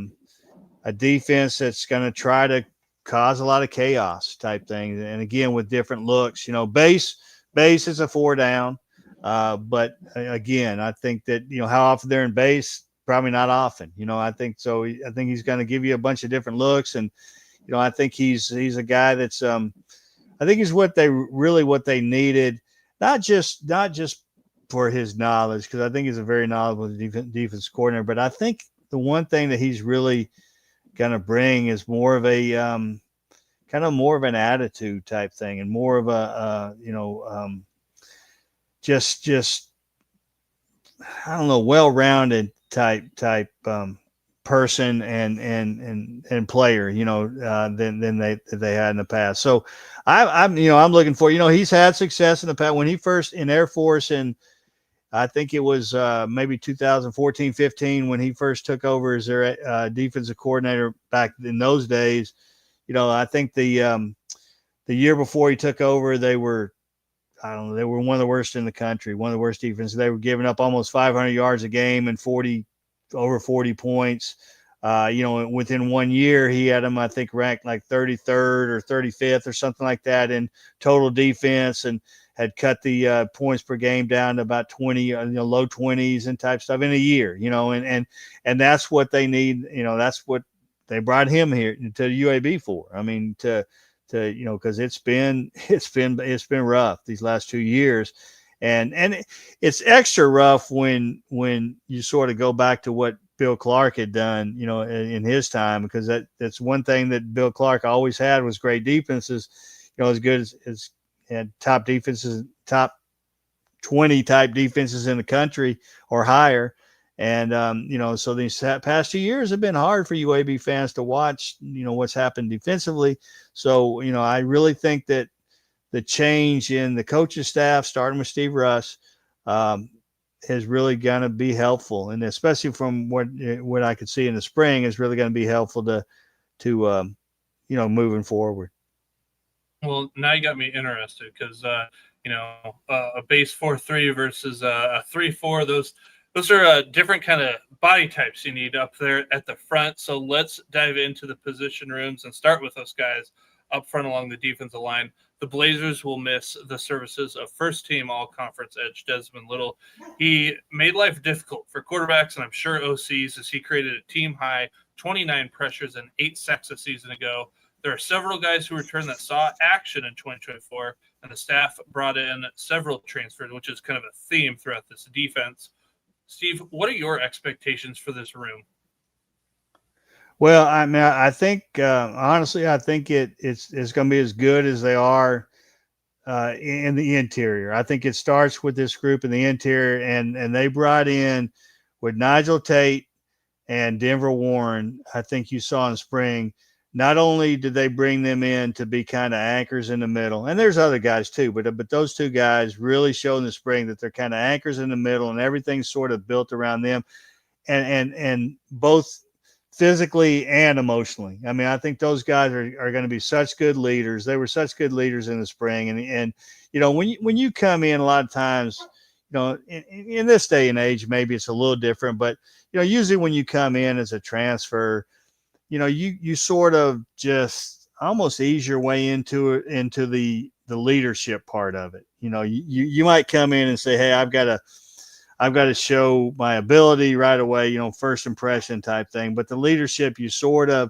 defense that's going to try to cause a lot of chaos type things, and again with different looks. Base is a 4 down, but again, I think that how often they're in base. Probably not often, I think so. I think he's going to give you a bunch of different looks. And, I think he's a guy that's, I think he's what they needed, not just for his knowledge, because I think he's a very knowledgeable defense coordinator, but I think the one thing that he's really going to bring is more of a, kind of more of an attitude type thing, and more of a, just, I don't know, well-rounded type person and player, than they had in the past. So I'm looking for, he's had success in the past when he first in Air Force, and I think it was maybe 2014, 15 when he first took over as their defensive coordinator back in those days. I think the year before he took over, they were one of the worst in the country, one of the worst defenses. They were giving up almost 500 yards a game and over 40 points. Within 1 year, he had them, I think, ranked like 33rd or 35th or something like that in total defense, and had cut the points per game down to about 20, low 20s and type stuff in a year, and that's what they need. That's what they brought him here to the UAB for. I mean, because it's been rough these last 2 years, and it's extra rough when you sort of go back to what Bill Clark had done, in his time, because that's one thing that Bill Clark always had was great defenses, as good as had top defenses, top 20 type defenses in the country or higher. And, so these past 2 years have been hard for UAB fans to watch, what's happened defensively. So, I really think that the change in the coaching staff, starting with Steve Russ, is really going to be helpful. And especially from what I could see in the spring is really going to be helpful to moving forward. Well, now you got me interested because, a base 4-3 versus a 3-4, those are different kind of body types you need up there at the front. So let's dive into the position rooms and start with those guys up front along the defensive line. The Blazers will miss the services of first-team all-conference edge Desmond Little. He made life difficult for quarterbacks, and I'm sure OCs, as he created a team-high 29 pressures and 8 sacks a season ago. There are several guys who returned that saw action in 2024, and the staff brought in several transfers, which is kind of a theme throughout this defense. Steve, what are your expectations for this room? Well, I mean, I think honestly, I think it's going to be as good as they are in the interior. I think it starts with this group in the interior, and they brought in with Nigel Tate and Denver Warren. I think you saw in spring. Not only did they bring them in to be kind of anchors in the middle, and there's other guys too, but those two guys really showed in the spring that they're kind of anchors in the middle, and everything's sort of built around them, and both physically and emotionally. I mean, I think those guys are going to be such good leaders. They were such good leaders in the spring, and when you come in, a lot of times, in this day and age, maybe it's a little different, but usually when you come in as a transfer, you sort of just almost ease your way into the leadership part of it. You might come in and say, hey, I've got to show my ability right away, first impression type thing. But the leadership, you sort of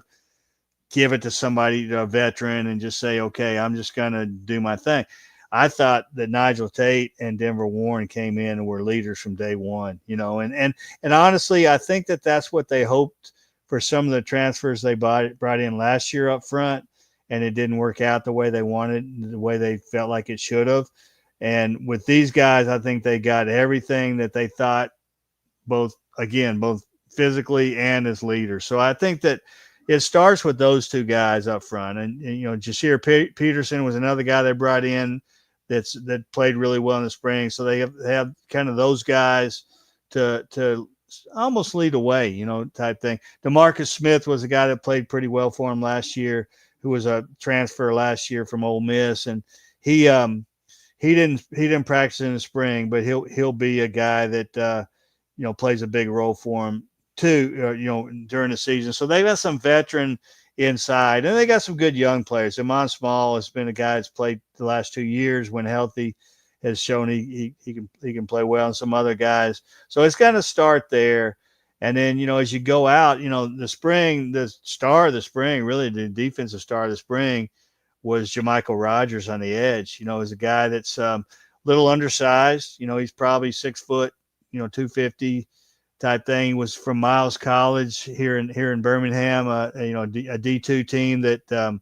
give it to somebody, a veteran, and just say, okay, I'm just going to do my thing. I thought that Nigel Tate and Denver Warren came in and were leaders from day one, and honestly, I think that that's what they hoped for some of the transfers they brought in last year up front, and it didn't work out the way they wanted, the way they felt like it should have. And with these guys, I think they got everything that they thought, both physically and as leaders. So I think that it starts with those two guys up front. And Jasir Peterson was another guy they brought in that played really well in the spring. So they have kind of those guys to almost lead away, type thing. DeMarcus Smith was a guy that played pretty well for him last year, who was a transfer last year from Ole Miss, and he didn't practice in the spring, but he'll be a guy that plays a big role for him too, during the season. So they got some veteran inside, and they got some good young players. Iman Small has been a guy that's played the last 2 years when healthy, has shown he can play well, and some other guys. So it's going to start there. And then, as you go out, the star of the spring, really the defensive star of the spring was Jermichael Rogers on the edge. Is a guy that's a little undersized. He's probably 6 foot, 250 type thing. Was from Miles College here in Birmingham, a D2 team that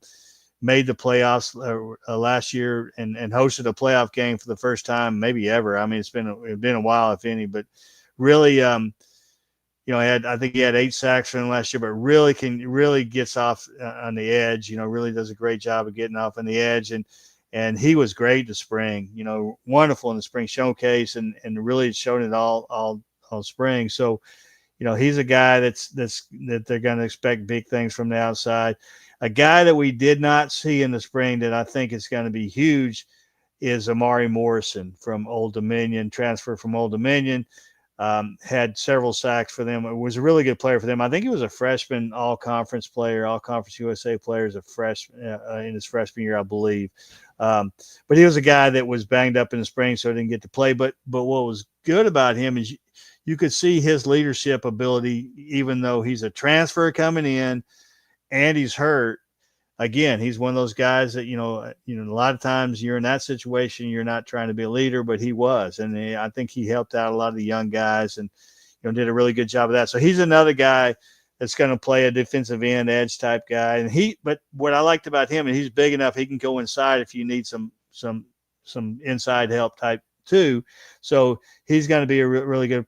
made the playoffs last year and hosted a playoff game for the first time maybe ever. I mean, it's been a while, if any, but really, I think he had 8 sacks from last year, but really gets off on the edge. Really does a great job of getting off on the edge, and he was great this spring. Wonderful in the spring showcase, and really showed it all spring. So, he's a guy that they're going to expect big things from the outside. A guy that we did not see in the spring that I think is going to be huge is Amari Morrison from Old Dominion, transfer from Old Dominion. Had several sacks for them. It was a really good player for them. I think he was a freshman all-conference player, all-conference USA player as a freshman in his freshman year, I believe. But he was a guy that was banged up in the spring, so he didn't get to play. But what was good about him is you could see his leadership ability, even though he's a transfer coming in and he's hurt. Again, he's one of those guys that, a lot of times you're in that situation, you're not trying to be a leader, but he was. And I think he helped out a lot of the young guys and, did a really good job of that. So he's another guy that's going to play a defensive end edge type guy. But what I liked about him, and he's big enough, he can go inside if you need some inside help type too. So he's going to be a really good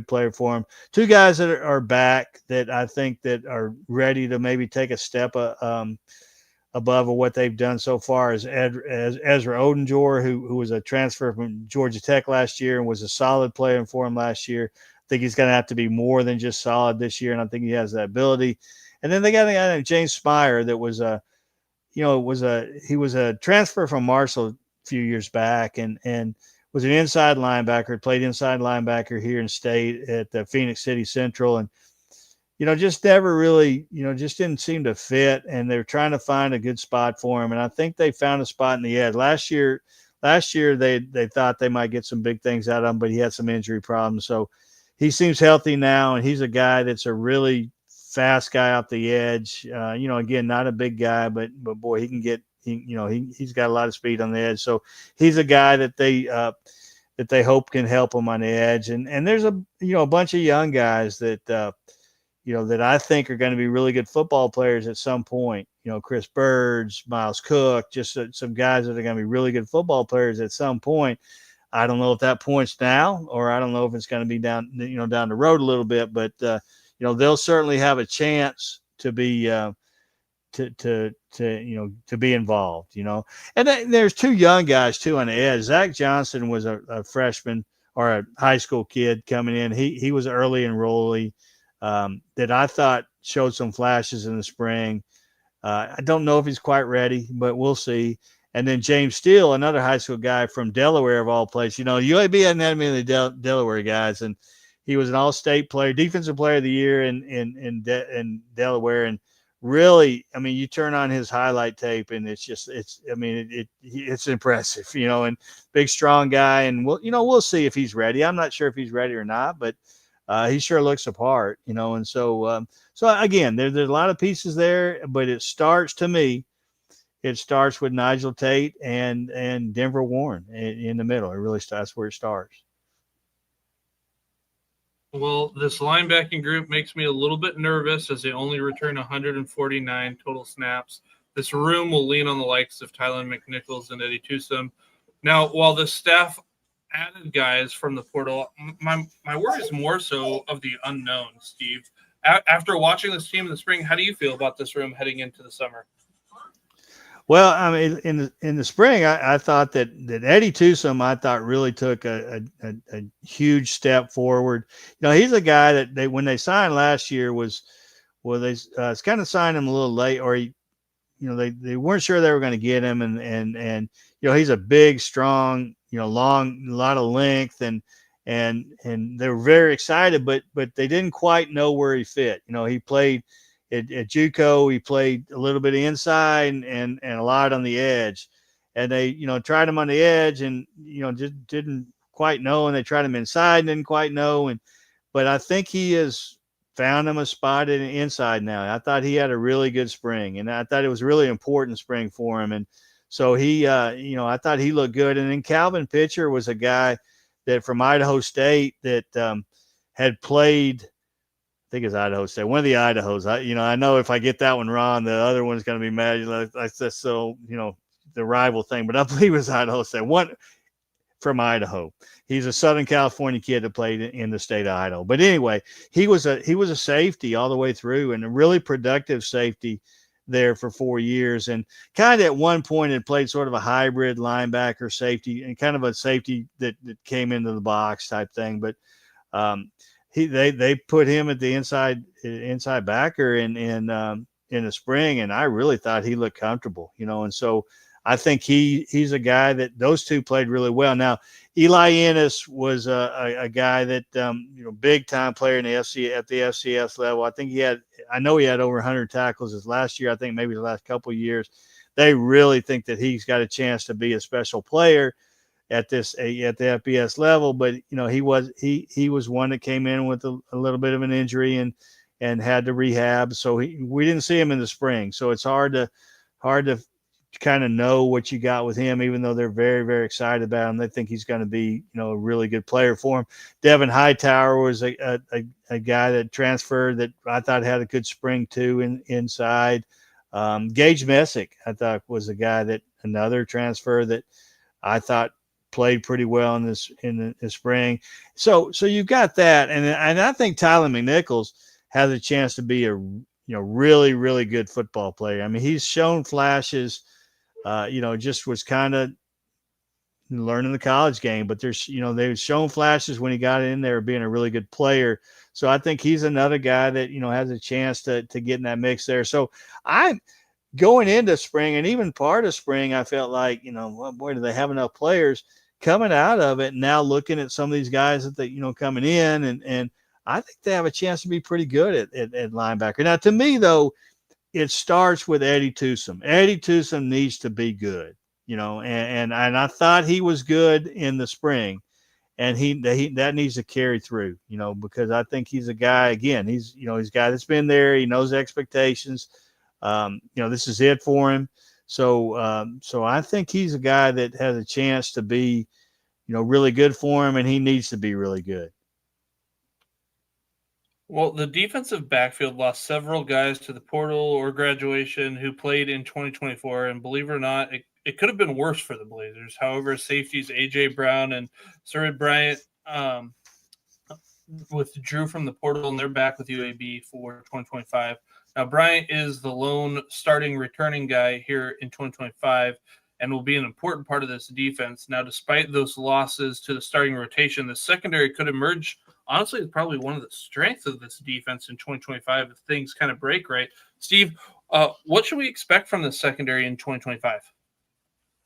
player for him. 2 guys that are back that I think that are ready to maybe take a step above what they've done so far is Ezra Odendjor, who was a transfer from Georgia Tech last year and was a solid player for him last year. I think he's going to have to be more than just solid this year, and I think he has that ability. And then they got a guy named James Smyer that was he was a transfer from Marshall a few years back and was an inside linebacker, played inside linebacker here in state at the Phoenix City Central, and just never really, just didn't seem to fit, and they're trying to find a good spot for him. And I think they found a spot in the edge. Last year they thought they might get some big things out of him, but he had some injury problems. So he seems healthy now, and he's a guy that's a really fast guy off the edge. Again, not a big guy, but boy, he can get. He's got a lot of speed on the edge. So he's a guy that they hope can help him on the edge. And there's a bunch of young guys that that I think are going to be really good football players at some point. Chris Birds, Miles Cook, just some guys that are going to be really good football players at some point. I don't know if that point's now, or I don't know if it's going to be down the road a little bit, but they'll certainly have a chance to be to be involved, and then there's 2 young guys too on the edge. Zach Johnson was a freshman or a high school kid coming in. He was early enrollee that I thought showed some flashes in the spring. I don't know if he's quite ready, but we'll see. And then James Steele, another high school guy from Delaware of all places. UAB hadn't had many of the Delaware guys, and he was an all-state player, defensive player of the year in Delaware. And really, I mean, you turn on his highlight tape and it's impressive, and big, strong guy. And we'll see if he's ready. I'm not sure if he's ready or not, but he sure looks the part, and so again, there's a lot of pieces there, but it starts with Nigel Tate and Denver Warren in the middle. It really starts where it starts. Well, this linebacking group makes me a little bit nervous as they only return 149 total snaps. This room will lean on the likes of Tylen McNichols and Eddie Tusum. Now, while the staff added guys from the portal, my worry is more so of the unknown, Steve. After watching this team in the spring, how do you feel about this room heading into the summer? Well, I mean, in the spring, I thought that Eddie Tewsom, I thought really took a huge step forward. You know, he's a guy that when they signed last year they kind of signed him a little late, or they weren't sure they were going to get him, and he's a big, strong, long, a lot of length, and they were very excited, but they didn't quite know where he fit. He played at JUCO, he played a little bit inside and a lot on the edge, and they tried him on the edge and just didn't quite know, and they tried him inside and didn't quite know, but I think he has found him a spot in the inside now. I thought he had a really good spring, and I thought it was a really important spring for him, and so he I thought he looked good. And then Calvin Pitcher was a guy that from Idaho State that had played. I think it's Idaho State, one of the Idahos. I know if I get that one wrong, the other one's going to be mad. That's so, the rival thing, but I believe it was Idaho State. One from Idaho. He's a Southern California kid that played in the state of Idaho. But anyway, he was a safety all the way through, and a really productive safety there for 4 years. And kind of at one point had played sort of a hybrid linebacker safety and kind of a safety that came into the box type thing. But they put him at the inside backer in the spring, and I really thought he looked comfortable, and so I think he's a guy that those two played really well. Now Eli Ennis was a guy that big time player in the at the FCS level. I know he had over 100 tackles his last year. I think maybe the last couple of years. They really think that he's got a chance to be a special player at the FBS level, but he was one that came in with a little bit of an injury and had to rehab. So we didn't see him in the spring. So it's hard to kind of know what you got with him, even though they're very, very excited about him. They think he's going to be a really good player for him. Devin Hightower was a guy that transferred that I thought had a good spring too inside. Gage Messick, I thought, was a guy that another transfer that I thought played pretty well in the spring. So you've got that. And I think Tyler McNichols has a chance to be a, really, really good football player. I mean, he's shown flashes, just was kind of learning the college game, but they've shown flashes when he got in there being a really good player. So I think he's another guy that, has a chance to get in that mix there. So I'm going into spring and even part of spring, I felt like, well, boy, do they have enough players coming out of it. Now looking at some of these guys that they, coming in and I think they have a chance to be pretty good at linebacker. Now, to me, though, it starts with Eddie Tewsom. Eddie Tewsom needs to be good, and I thought he was good in the spring, and that needs to carry through, because I think he's a guy, again, he's a guy that's been there. He knows the expectations. This is it for him. So I think he's a guy that has a chance to be, really good for him, and he needs to be really good. Well, the defensive backfield lost several guys to the portal or graduation who played in 2024, and believe it or not, it could have been worse for the Blazers. However, safeties A.J. Brown and Surratt Bryant withdrew from the portal, and they're back with UAB for 2025. Now, Bryant is the lone starting returning guy here in 2025 and will be an important part of this defense. Now, despite those losses to the starting rotation, the secondary could emerge. Honestly, it's probably one of the strengths of this defense in 2025 if things kind of break right. Steve, what should we expect from the secondary in 2025?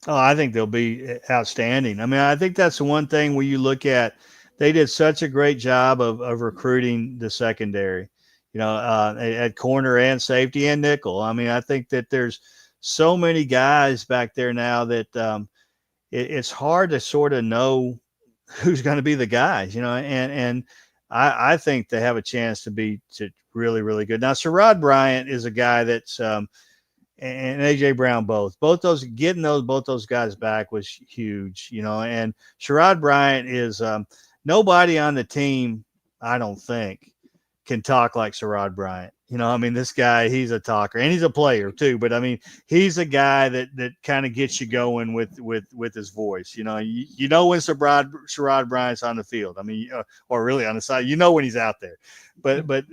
Oh, I think they'll be outstanding. I mean, I think that's the one thing where you look at, they did such a great job of recruiting the secondary, at corner and safety and nickel. I mean, I think that there's so many guys back there now that it's hard to sort of know who's going to be the guys, and I think they have a chance to be really, really good. Now, Surratt Bryant is a guy that's and AJ Brown, both those guys back was huge, and Surratt Bryant is nobody on the team, I don't think, can talk like Surratt Bryant. This guy, he's a talker and he's a player too, but I mean, he's a guy that kind of gets you going with his voice. When Surratt Bryant's on the field, I mean, or really on the side, when he's out there, but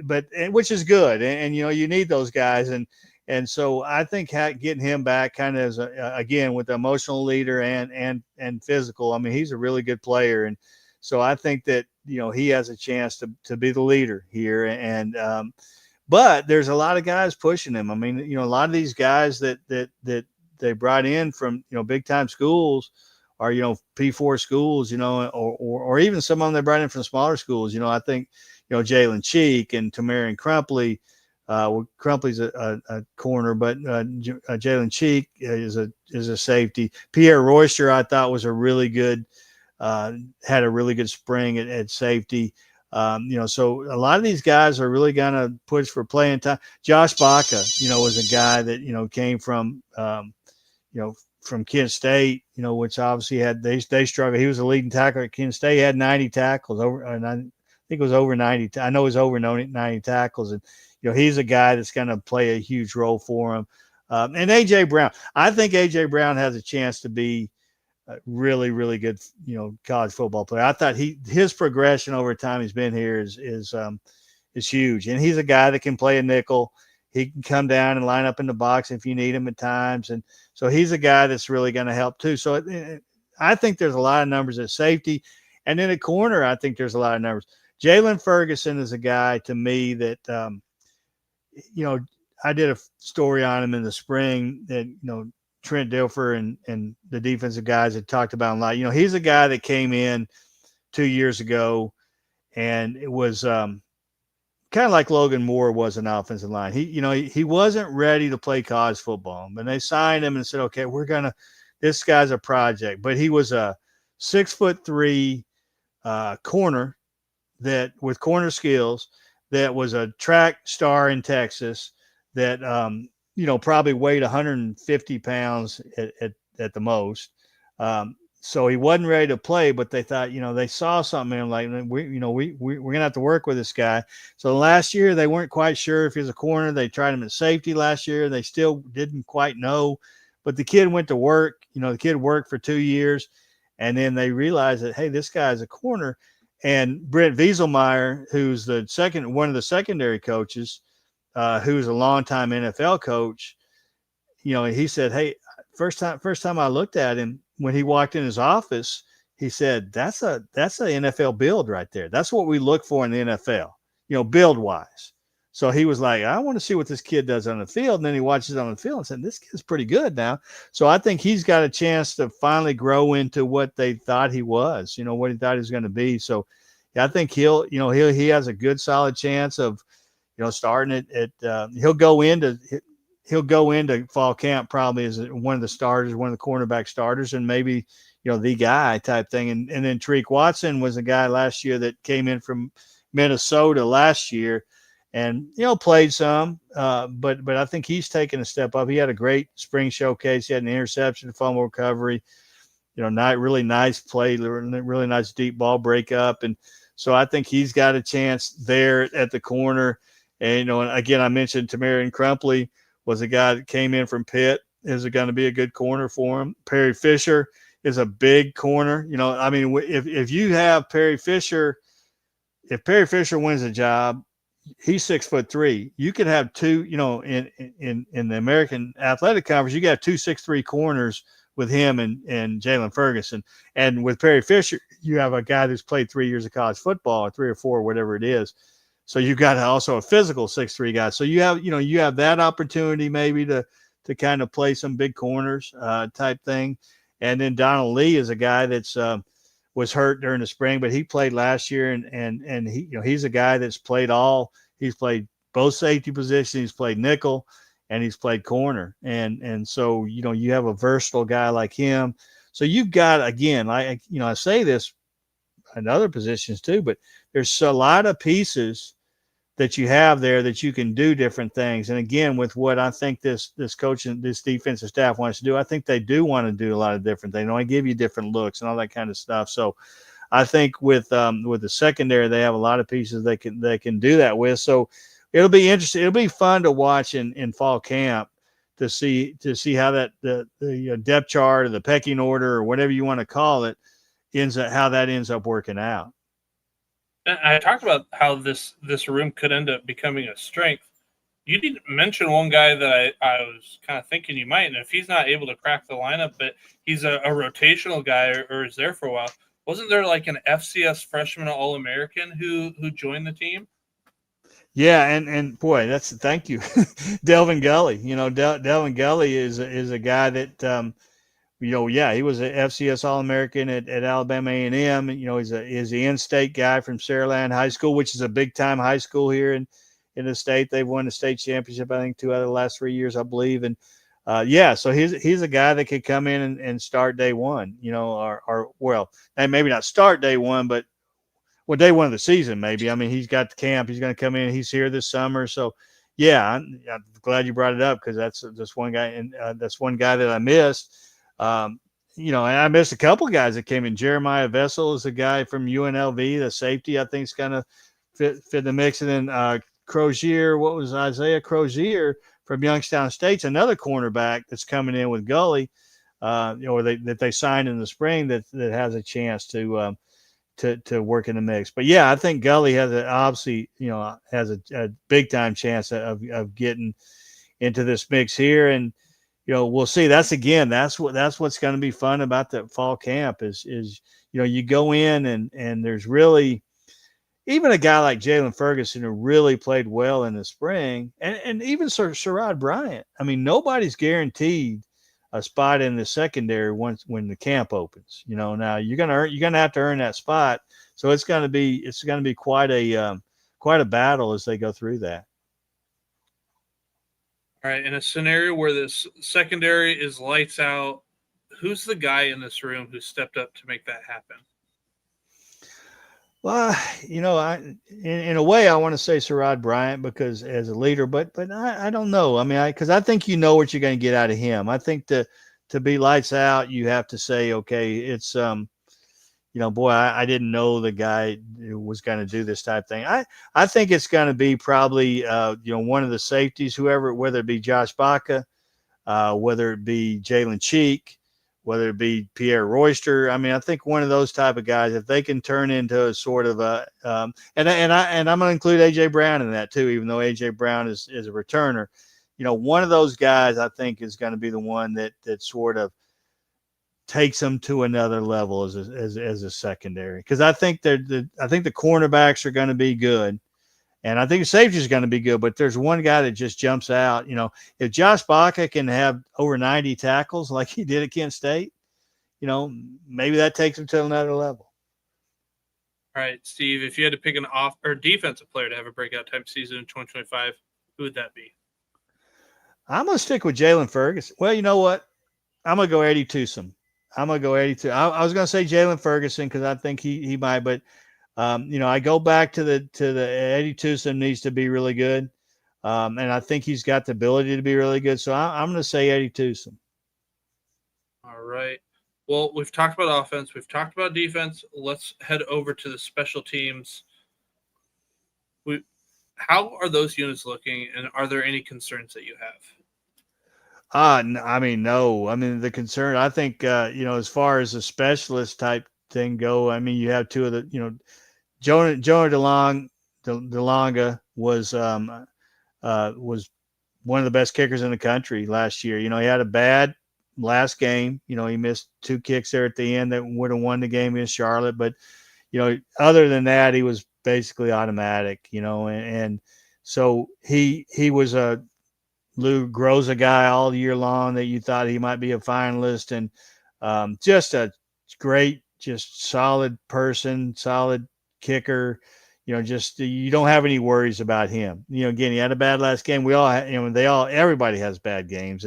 which is good. And you need those guys. And And so I think getting him back kind of as again with the emotional leader and physical. I mean, he's a really good player, and so I think that he has a chance to be the leader here. And but there's a lot of guys pushing him. I mean, a lot of these guys that they brought in from big time schools or P4 schools, or even some of them they brought in from smaller schools. I think Jalen Cheek and Tamarian Crumpley. Crumpley's a corner, but Jalen Cheek is a safety. Pierre Royster, I thought, was a really good, had a really good spring at safety. So a lot of these guys are really going to push for playing time. Josh Baca, was a guy that came from, from Kent State, which obviously they struggled. He was a leading tackler at Kent State. He had 90 tackles and I think it was over 90. I know it was over 90 tackles, and he's a guy that's going to play a huge role for him. And A.J. Brown. I think A.J. Brown has a chance to be a really, really good, college football player. I thought his progression over time he's been here is huge. And he's a guy that can play a nickel. He can come down and line up in the box if you need him at times. And so he's a guy that's really going to help too. So I think there's a lot of numbers at safety. And then at corner, I think there's a lot of numbers. Jalen Ferguson is a guy to me that, I did a story on him in the spring that, Trent Dilfer and the defensive guys had talked about a lot. He's a guy that came in 2 years ago, and it was kind of like Logan Moore was an offensive line. He wasn't ready to play college football, but they signed him and said, okay, this guy's a project. But he was a 6'3" corner that with corner skills, that was a track star in Texas that, probably weighed 150 pounds at the most. So he wasn't ready to play, but they thought, they saw something in him, like, we're going to have to work with this guy. So last year they weren't quite sure if he was a corner. They tried him at safety last year. They still didn't quite know, but the kid went to work. The kid worked for 2 years, and then they realized that, hey, this guy's a corner. And Brent Wieselmeyer, who's one of the secondary coaches, who's a longtime NFL coach, he said, hey, first time I looked at him when he walked in his office, he said, that's a NFL build right there. That's what we look for in the NFL, build wise. So he was like, I want to see what this kid does on the field. And then he watches on the field and said, this kid's pretty good now. So I think he's got a chance to finally grow into what they thought he was, what he thought he was going to be. So I think he has a good solid chance of, starting he'll go into fall camp probably as one of the starters, one of the cornerback starters, and maybe, the guy type thing. And then Tariq Watson was a guy last year that came in from Minnesota last year and, played some, but I think he's taken a step up. He had a great spring showcase. He had an interception, fumble recovery, really nice play, really nice deep ball breakup. And so I think he's got a chance there at the corner. And, and again, I mentioned Tamarian Crumpley was a guy that came in from Pitt. Is going to be a good corner for him. Perry Fisher is a big corner. If you have Perry Fisher, if Perry Fisher wins a job, he's 6'3". You could have two, in the American Athletic Conference, you got 2 6'3" corners with him and Jalen Ferguson. And with Perry Fisher, you have a guy who's played 3 years of college football, or 3 or 4, whatever it is. So you've got also a physical 6'3" guy. So you have that opportunity maybe to kind of play some big corners type thing. And then Donald Lee is a guy that's was hurt during the spring, but he played last year, and he he's a guy that's played he's played both safety positions, he's played nickel, and he's played corner. And so you have a versatile guy like him. So you've got, again, I say this in other positions too, but there's a lot of pieces that you have there that you can do different things. And again, with what I think this coach and this defensive staff wants to do, I think they do want to do a lot of different things. They want to give you different looks and all that kind of stuff. So I think with the secondary, they have a lot of pieces they can do that with. So it'll be interesting. It'll be fun to watch in fall camp to see how that the depth chart or the pecking order or whatever you want to call it how that ends up working out. I talked about how this room could end up becoming a strength. You didn't mention one guy that I was kind of thinking you might, and if he's not able to crack the lineup, but he's a rotational guy or is there for a while. Wasn't there like an FCS freshman All-American who joined the team? Yeah, and boy, thank you, Delvin Gully. Delvin Gully is a guy that yeah, he was an FCS All-American at Alabama A&M. He's the in-state guy from Saraland High School, which is a big-time high school here in the state. They've won the state championship, I think, 2 out of the last 3 years, I believe. And so he's a guy that could come in and start day one. And maybe not start day one, but day one of the season, maybe. I mean, he's got the camp. He's going to come in. He's here this summer. So, yeah, I'm glad you brought it up because that's one guy, and that's one guy that I missed. And I missed a couple guys that came in. Jeremiah Vessel is a guy from UNLV, the safety, I think is going to fit the mix. And then Crozier, Isaiah Crozier from Youngstown State's another cornerback that's coming in with Gully, that they signed in the spring that has a chance to work in the mix. But yeah, I think Gully has a big time chance of getting into this mix here. And we'll see. That's what's going to be fun about the fall camp is you go in and there's really even a guy like Jalen Ferguson who really played well in the spring, and even Sherrod Bryant. I mean, nobody's guaranteed a spot in the secondary when the camp opens. Now you're gonna have to earn that spot. So it's gonna be quite a battle as they go through that. All right, in a scenario where this secondary is lights out, who's the guy in this room who stepped up to make that happen? Well, in a way, I want to say Sherrod Bryant because as a leader, but I don't know. I mean, because I think what you're going to get out of him. I think to be lights out, you have to say, okay, it's boy, I didn't know the guy was going to do this type of thing. I think it's going to be probably one of the safeties, whether it be Josh Baca, whether it be Jalen Cheek, whether it be Pierre Royster. I mean, I think one of those type of guys, if they can turn into a sort of a, and I'm going to include AJ Brown in that too, even though AJ Brown is a returner. One of those guys I think is going to be the one that sort of takes them to another level as a secondary. Because I think the cornerbacks are going to be good. And I think the safety is going to be good, but there's one guy that just jumps out. If Josh Baca can have over 90 tackles like he did at Kent State, maybe that takes him to another level. All right, Steve, if you had to pick an off or defensive player to have a breakout type season in 2025, who would that be? I'm going to stick with Jalen Ferguson. Well, you know what? I'm going to go Eddie Tucson. I was going to say Jalen Ferguson because I think he might, but I go back to the Eddie Tucson needs to be really good. And I think he's got the ability to be really good. So I'm going to say Eddie Tucson. All right. Well, we've talked about offense. We've talked about defense. Let's head over to the special teams. How are those units looking, and are there any concerns that you have? I mean, no. I mean, the concern, I think, as far as a specialist type thing go, I mean, you have two of the, Jonah DeLonga was one of the best kickers in the country last year. He had a bad last game. He missed 2 kicks there at the end that would have won the game against Charlotte. But, other than that, he was basically automatic, and so he was a Lou Groza guy all year long that you thought he might be a finalist, and just a great, just solid person, solid kicker. You don't have any worries about him. Again, he had a bad last game. We all, everybody has bad games,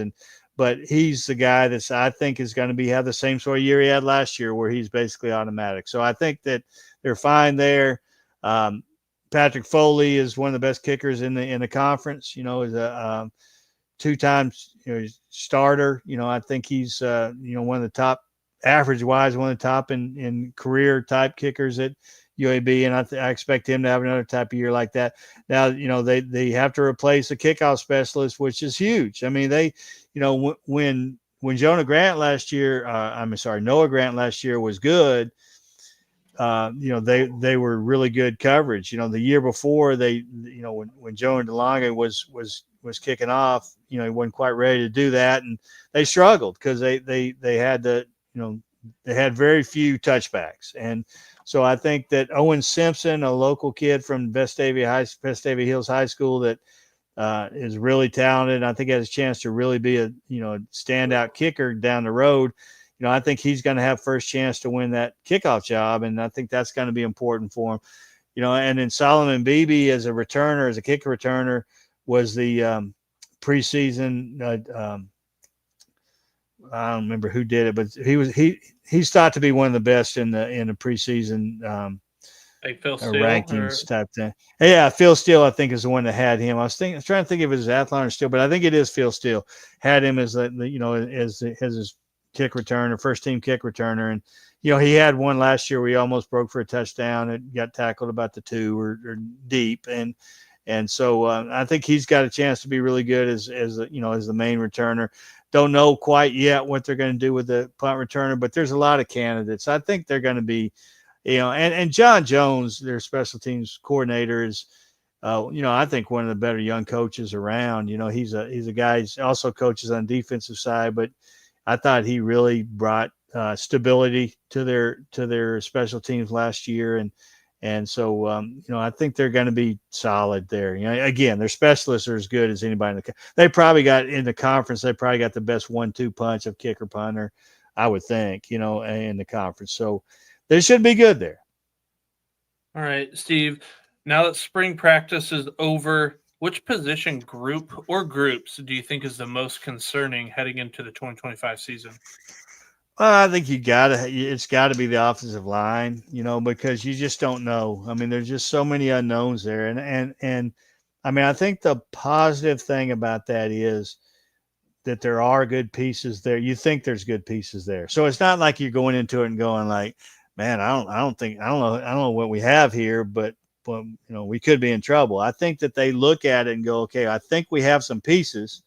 but he's the guy that I think is going to have the same sort of year he had last year, where he's basically automatic. So I think that they're fine there. Patrick Foley is one of the best kickers in the conference. Is a 2-time starter. I think he's one of the top, average wise, one of the top in career type kickers at UAB, and I expect him to have another type of year like that. Now, they have to replace a kickoff specialist, which is huge. I mean, when Noah Grant last year was good, they were really good coverage. The year before when Joe and DeLonge was kicking off, he wasn't quite ready to do that, and they struggled because they had they had very few touchbacks. And so I think that Owen Simpson, a local kid from Vestavia Hills High School that is really talented, I think has a chance to really be a standout kicker down the road. I think he's going to have first chance to win that kickoff job, and I think that's going to be important for him. And then Solomon Beebe as a kicker returner, was the preseason. I don't remember who did it, but he's thought to be one of the best in the preseason like Phil Steele, rankings type thing. Yeah, Phil Steele, I think, is the one that had him. I was trying to think if it was Athlon or Steele, but I think it is Phil Steele. Had him as as his kick returner, first team kick returner, and he had one last year where he almost broke for a touchdown. It got tackled about the 2 or deep, and so I think he's got a chance to be really good as the main returner. Don't know quite yet what they're going to do with the punt returner, but there's a lot of candidates. I think they're going to be, and John Jones, their special teams coordinator, is, I think one of the better young coaches around. He's a guy who also coaches on the defensive side, but I thought he really brought stability to their special teams last year, and so I think they're going to be solid there. Again, their specialists are as good as anybody they probably got in the conference. They probably got the best 1-2 punch of kicker punter, I would think, in the conference. So they should be good there. All right, Steve. Now that spring practice is over, which position group or groups do you think is the most concerning heading into the 2025 season? Well, I think it's got to be the offensive line, because you just don't know. I mean, there's just so many unknowns there. And I mean, I think the positive thing about that is that there are good pieces there. You think there's good pieces there. So it's not like you're going into it and going like, man, I don't know what we have here, but we could be in trouble. I think that they look at it and go, okay, I think we have some pieces,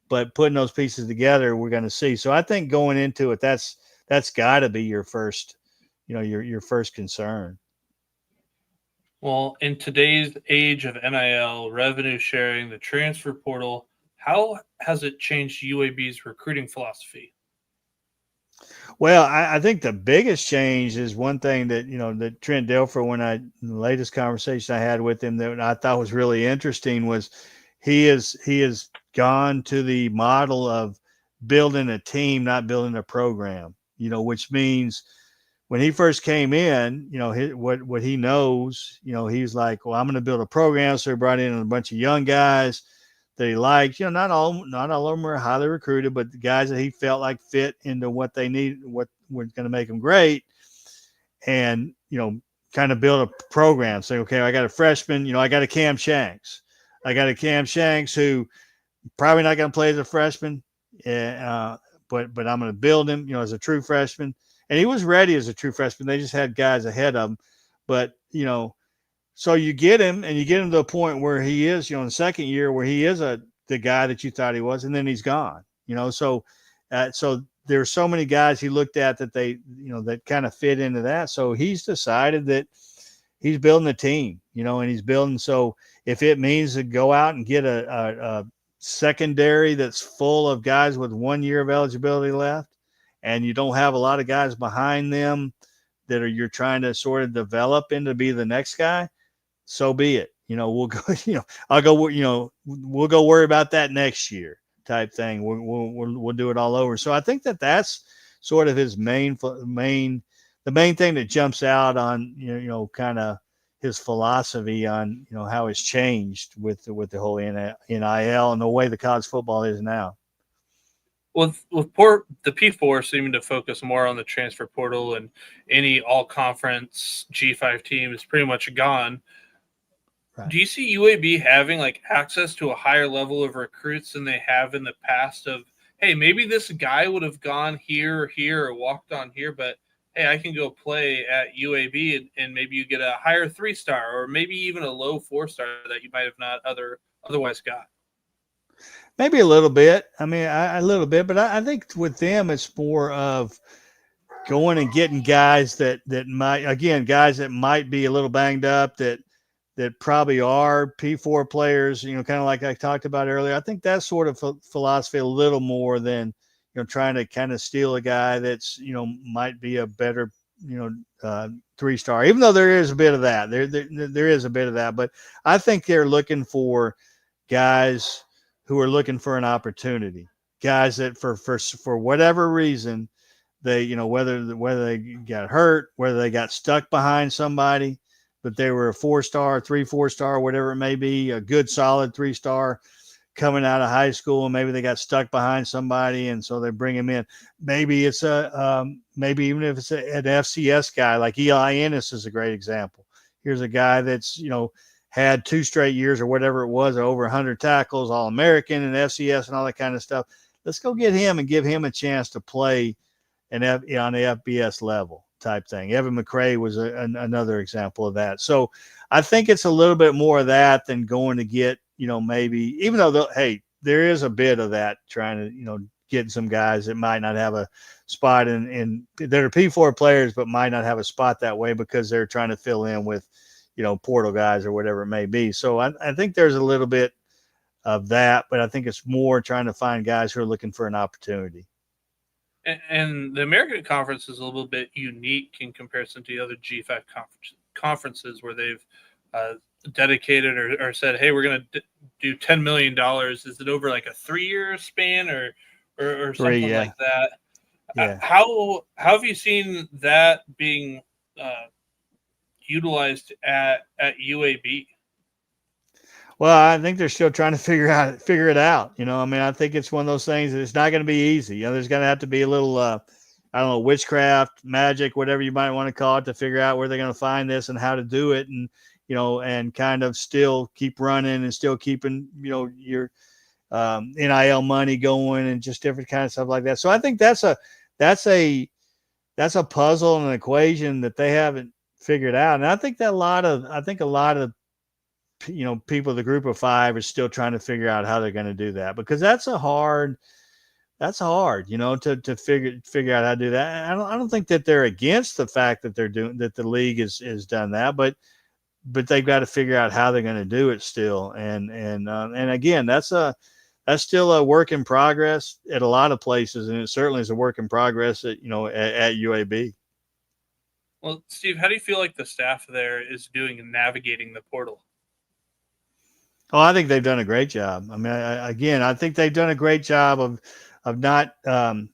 but putting those pieces together, we're going to see. So I think going into it, that's got to be your first, your first concern. Well, in today's age of NIL, revenue sharing, the transfer portal, how has it changed UAB's recruiting philosophy? Well, I think the biggest change is one thing that, that Trent Dilfer, the latest conversation I had with him that I thought was really interesting was he has gone to the model of building a team, not building a program, which means when he first came in, what he knows, he's like, well, I'm going to build a program. So he brought in a bunch of young guys that he liked. Not all of them were highly recruited, but the guys that he felt like fit into what they need, what was going to make them great, and kind of build a program. Say, okay, I got a freshman. I got a Cam Shanks. I got a Cam Shanks who probably not going to play as a freshman, but I'm going to build him, as a true freshman. And he was ready as a true freshman. They just had guys ahead of him, but so you get him, and you get him to a point where he is, in the second year, where he is the guy that you thought he was, and then he's gone. So there's so many guys he looked at that they, that kind of fit into that. So he's decided that he's building a team, and he's building. So if it means to go out and get a secondary that's full of guys with 1 year of eligibility left, and you don't have a lot of guys behind them that you're trying to sort of develop into be the next guy, so be it. We'll go, I'll go, we'll go worry about that next year type thing. We'll do it all over. So I think that's sort of his main thing that jumps out on, kind of his philosophy on, how it's changed with the whole NIL and the way the college football is now. With the P4 seeming to focus more on the transfer portal and any all-conference G5 team is pretty much gone, right. Do you see UAB having like access to a higher level of recruits than they have in the past of, hey, maybe this guy would have gone here or walked on here, but hey, I can go play at UAB and maybe you get a higher 3-star or maybe even a low 4-star that you might have not otherwise got? Maybe a little bit. I mean, a little bit, but I think with them, it's more of, going and getting guys that might be a little banged up that probably are P4 players, kind of like I talked about earlier. I think that sort of philosophy a little more than, trying to kind of steal a guy that's, might be a better, 3-star, even though there is a bit of that. There is a bit of that, but I think they're looking for guys who are looking for an opportunity, guys that for whatever reason, they, whether they got hurt, whether they got stuck behind somebody, but they were a 4-star, 4-star, whatever it may be, a good solid 3-star coming out of high school, and maybe they got stuck behind somebody, and so they bring him in. Maybe it's maybe even if it's an FCS guy, like Eli Ennis is a great example. Here's a guy that's, had 2 straight years or whatever it was, over 100 tackles, All-American and FCS and all that kind of stuff. Let's go get him and give him a chance to play on the FBS level type thing. Evan McRae was another example of that. So I think it's a little bit more of that than going to get, maybe, even though, there is a bit of that trying to, get some guys that might not have a spot in that are P4 players, but might not have a spot that way because they're trying to fill in with, portal guys or whatever it may be. So I think there's a little bit of that, but I think it's more trying to find guys who are looking for an opportunity. And the American Conference is a little bit unique in comparison to the other G5 conferences where they've dedicated or said, hey, we're going to do $10 million. Is it over like a 3-year span or something like that? Yeah. How have you seen that being utilized at UAB? Well, I think they're still trying to figure it out. I think it's one of those things that it's not going to be easy. There's going to have to be a little, I don't know, witchcraft, magic, whatever you might want to call it, to figure out where they're going to find this and how to do it. And, and kind of still keep running and still keeping, your NIL money going and just different kind of stuff like that. So I think that's a puzzle and an equation that they haven't figured out. And I think that a lot of people, the group of 5 are still trying to figure out how they're going to do that, because that's hard, to figure out how to do that. I don't think that they're against the fact that that the league has done that, but they've got to figure out how they're going to do it still. And again, that's still a work in progress at a lot of places. And it certainly is a work in progress at UAB. Well, Steve, how do you feel like the staff there is doing in navigating the portal? Oh, I think they've done a great job. I mean, I think they've done a great job of not of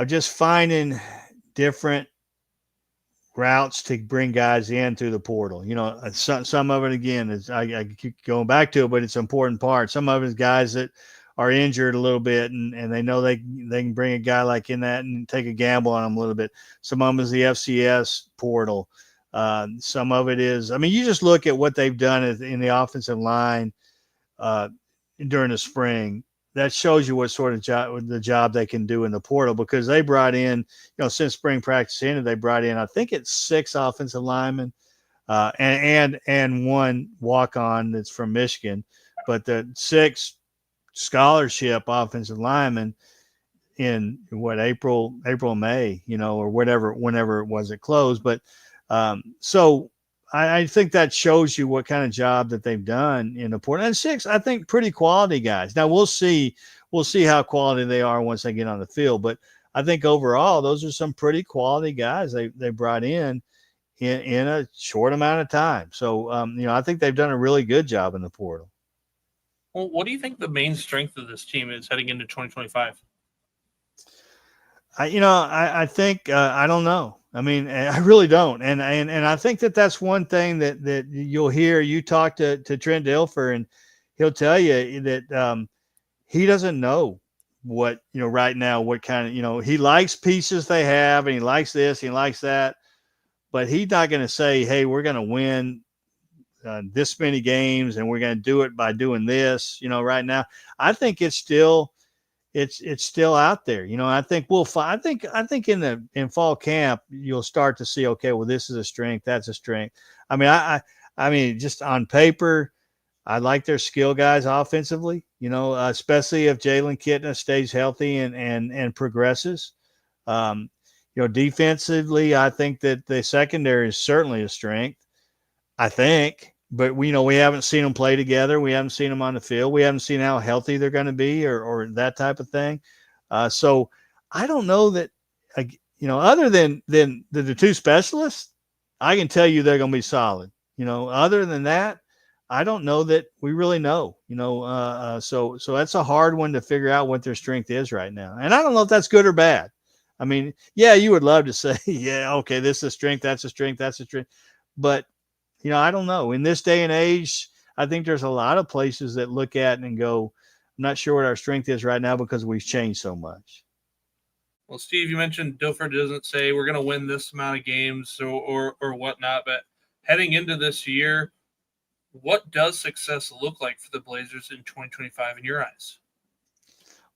just finding different routes to bring guys in through the portal. Some of it, again, is I keep going back to it, but it's an important part. Some of it is guys that are injured a little bit, and they know they can bring a guy like in that and take a gamble on them a little bit. Some of them is the FCS portal. Some of it is, you just look at what they've done in the offensive line during the spring. That shows you what sort of job they can do in the portal, because they brought in, since spring practice ended, they brought in, I think it's 6 offensive linemen and 1 walk-on that's from Michigan, but the 6 scholarship offensive linemen in April, May, or whenever it was it closed. But so I think that shows you what kind of job that they've done in the portal. And 6, I think, pretty quality guys. Now we'll see how quality they are once they get on the field. But I think overall, those are some pretty quality guys they brought in a short amount of time. So, I think they've done a really good job in the portal. Well, what do you think the main strength of this team is heading into 2025? I think, I don't know. I really don't. And I think that's one thing that you'll hear. You talk to Trent Dilfer, and he'll tell you that he doesn't know what, right now, what kind of, he likes pieces they have, and he likes this, and he likes that, but he's not going to say, hey, we're going to win this many games and we're going to do it by doing this, right now. I think it's still out there. I think I think in fall camp, you'll start to see, okay, well, this is a strength, that's a strength. I mean, just on paper, I like their skill guys offensively, especially if Jalen Kitna stays healthy and progresses. defensively, I think that the secondary is certainly a strength. I think, but we haven't seen them play together. We haven't seen them on the field. We haven't seen how healthy they're going to be, or that type of thing. So I don't know that, other than the two specialists, I can tell you they're going to be solid. Other than that, I don't know that we really know. So that's a hard one to figure out what their strength is right now, and I don't know if that's good or bad. I mean, yeah, you would love to say, yeah, okay, this is a strength, that's a strength, that's a strength, but I don't know. In this day and age, I think there's a lot of places that look at it and go, I'm not sure what our strength is right now because we've changed so much. Well, Steve, you mentioned Dilford doesn't say we're going to win this amount of games or whatnot, but heading into this year, what does success look like for the Blazers in 2025 in your eyes?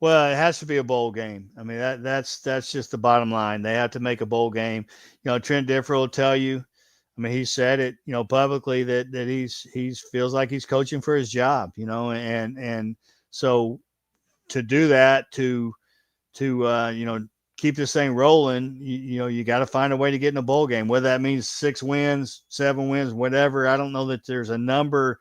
Well, it has to be a bowl game. I mean, that's just the bottom line. They have to make a bowl game. Trent Dilfer will tell you. I mean, he said it, publicly that he's feels like he's coaching for his job, and so to do that, to keep this thing rolling, you got to find a way to get in a bowl game, whether that means 6 wins, 7 wins, whatever. I don't know that there's a number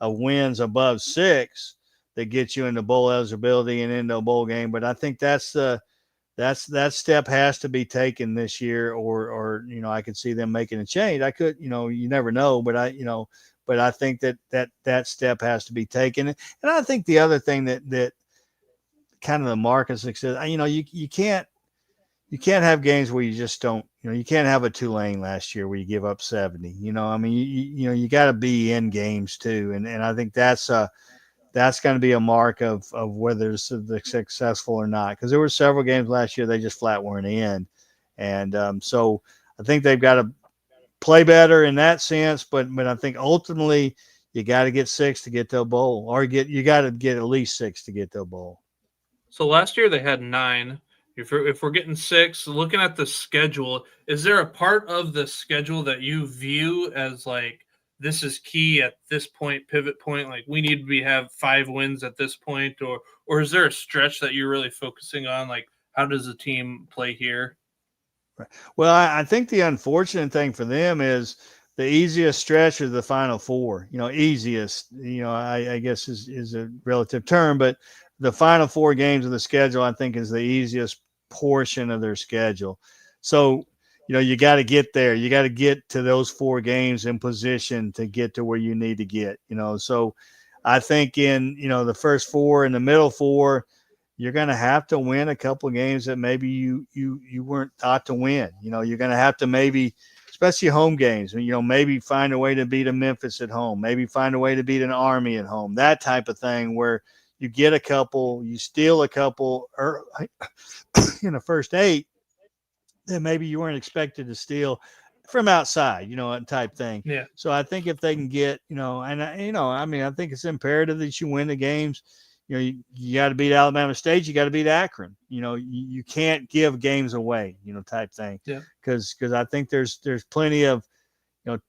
of wins above 6 that gets you into bowl eligibility and into a bowl game, but I think that step has to be taken this year, or I could see them making a change. I could, you never know, but I think that step has to be taken. And I think the other thing that kind of the mark of success, you can't have games where you just don't, you can't have a Tulane last year where you give up 70. I mean, you got to be in games too, and I think that's going to be a mark of whether it's successful or not. Because there were several games last year they just flat weren't in, and so I think they've got to play better in that sense. But I think ultimately you got to get 6 to get to a bowl, or you got to get at least 6 to get to a bowl. So last year they had 9. If we're getting 6, looking at the schedule, is there a part of the schedule that you view as like, this is key at this point, pivot point, like we need to have 5 wins at this point, or is there a stretch that you're really focusing on? Like, how does the team play here? Well, I think the unfortunate thing for them is the easiest stretch is the Final Four. Easiest, I guess is a relative term, but the Final 4 games of the schedule, I think, is the easiest portion of their schedule. So, you got to get there. You got to get to those 4 games in position to get to where you need to get, So I think in, the first 4 and the middle 4, you're going to have to win a couple of games that maybe you weren't thought to win. You're going to have to maybe, especially home games, maybe find a way to beat a Memphis at home, maybe find a way to beat an Army at home, that type of thing where you get a couple, you steal a couple in the first 8 that maybe you weren't expected to steal from outside, type thing. Yeah. So I think if they can get, I think it's imperative that you win the games. You got to beat Alabama State. You got to beat Akron. You can't give games away, type thing. Yeah. Because I think there's plenty of,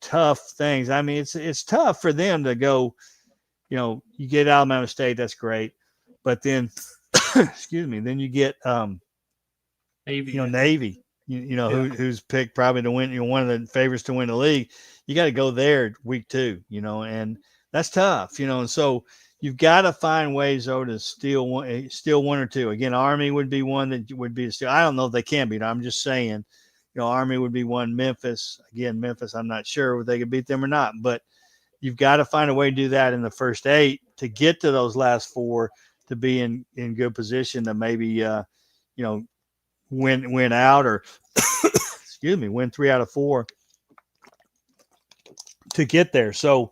tough things. I mean, it's tough for them to go, you get Alabama State, that's great. But then, excuse me, then you get, Navy. Navy, who's picked probably to win, one of the favorites to win the league. You got to go there week 2, and that's tough, and so you've got to find ways though to steal one or 2. Again, Army would be one that would be a steal. I don't know if they can beat. I'm just saying, Army would be one. Memphis, I'm not sure if they could beat them or not, but you've got to find a way to do that in the first 8 to get to those last 4 to be in good position to maybe, win out or excuse me, win 3 out of 4 to get there. So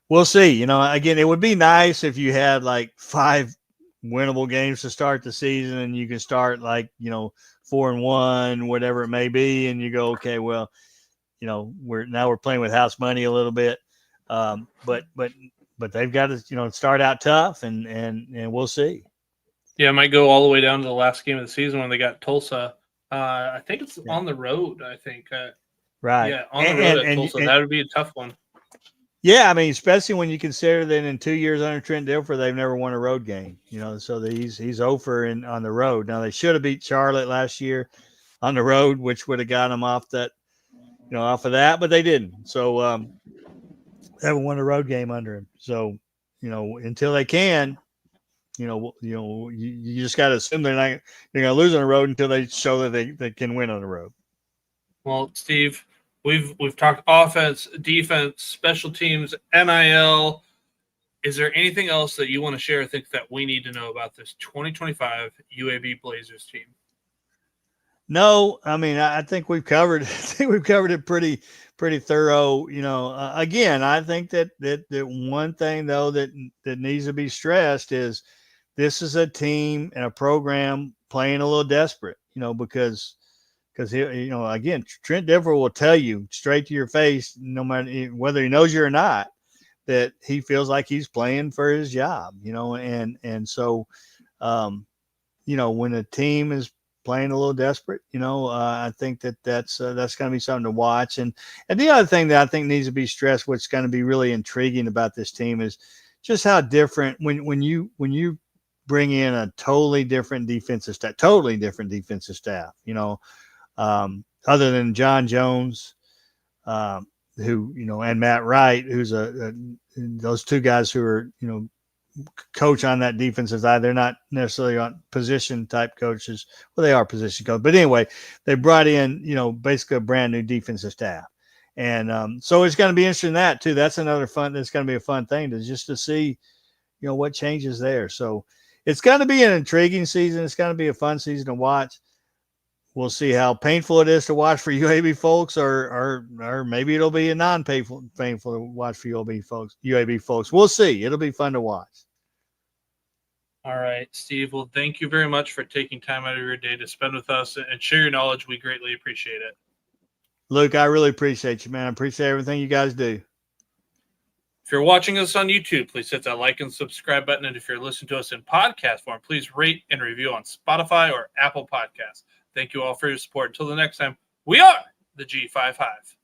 we'll see. Again, it would be nice if you had like 5 winnable games to start the season and you can start like, 4-1, whatever it may be. And you go, okay, well, we're playing with house money a little bit. But they've got to, start out tough and we'll see. Yeah, it might go all the way down to the last game of the season when they got Tulsa. I think it's on the road, I think. Right. Yeah, on the road at Tulsa. That would be a tough one. Yeah, I mean, especially when you consider that in 2 years under Trent Dilfer, they've never won a road game. So he's over on the road. Now, they should have beat Charlotte last year. on the road, which would have got them off that, off of that, but they didn't. So they haven't won a road game under him. So, until they can, you just got to assume they're going to lose on the road until they show that they can win on the road. Well, Steve, we've talked offense, defense, special teams, NIL. Is there anything else that you want to share or think that we need to know about this 2025 UAB Blazers team? No, I mean, I think we've covered. I think we've covered it pretty thorough. Again, I think that one thing though that needs to be stressed is this is a team and a program playing a little desperate. Because again, Trent Dilfer will tell you straight to your face, no matter whether he knows you or not, that he feels like he's playing for his job. And so, when a team is playing a little desperate, I think that's going to be something to watch. And the other thing that I think needs to be stressed, what's going to be really intriguing about this team is just how different when you bring in a totally different defensive staff, other than John Jones, who, and Matt Wright, who's those two guys who are, coach on that defensive side. They're not necessarily on position type coaches. Well, they are position coaches, but anyway, they brought in, basically a brand new defensive staff. And so it's going to be interesting that too. That's another that's going to be a fun thing to see, what changes there. So it's going to be an intriguing season. It's going to be a fun season to watch. We'll see how painful it is to watch for UAB folks, or maybe it'll be a non-painful to watch for UAB folks. We'll see. It'll be fun to watch. All right, Steve. Well, thank you very much for taking time out of your day to spend with us and share your knowledge. We greatly appreciate it. Luke, I really appreciate you, man. I appreciate everything you guys do. If you're watching us on YouTube, please hit that like and subscribe button. And if you're listening to us in podcast form, please rate and review on Spotify or Apple Podcasts. Thank you all for your support. Until the next time, we are the G5 Hive.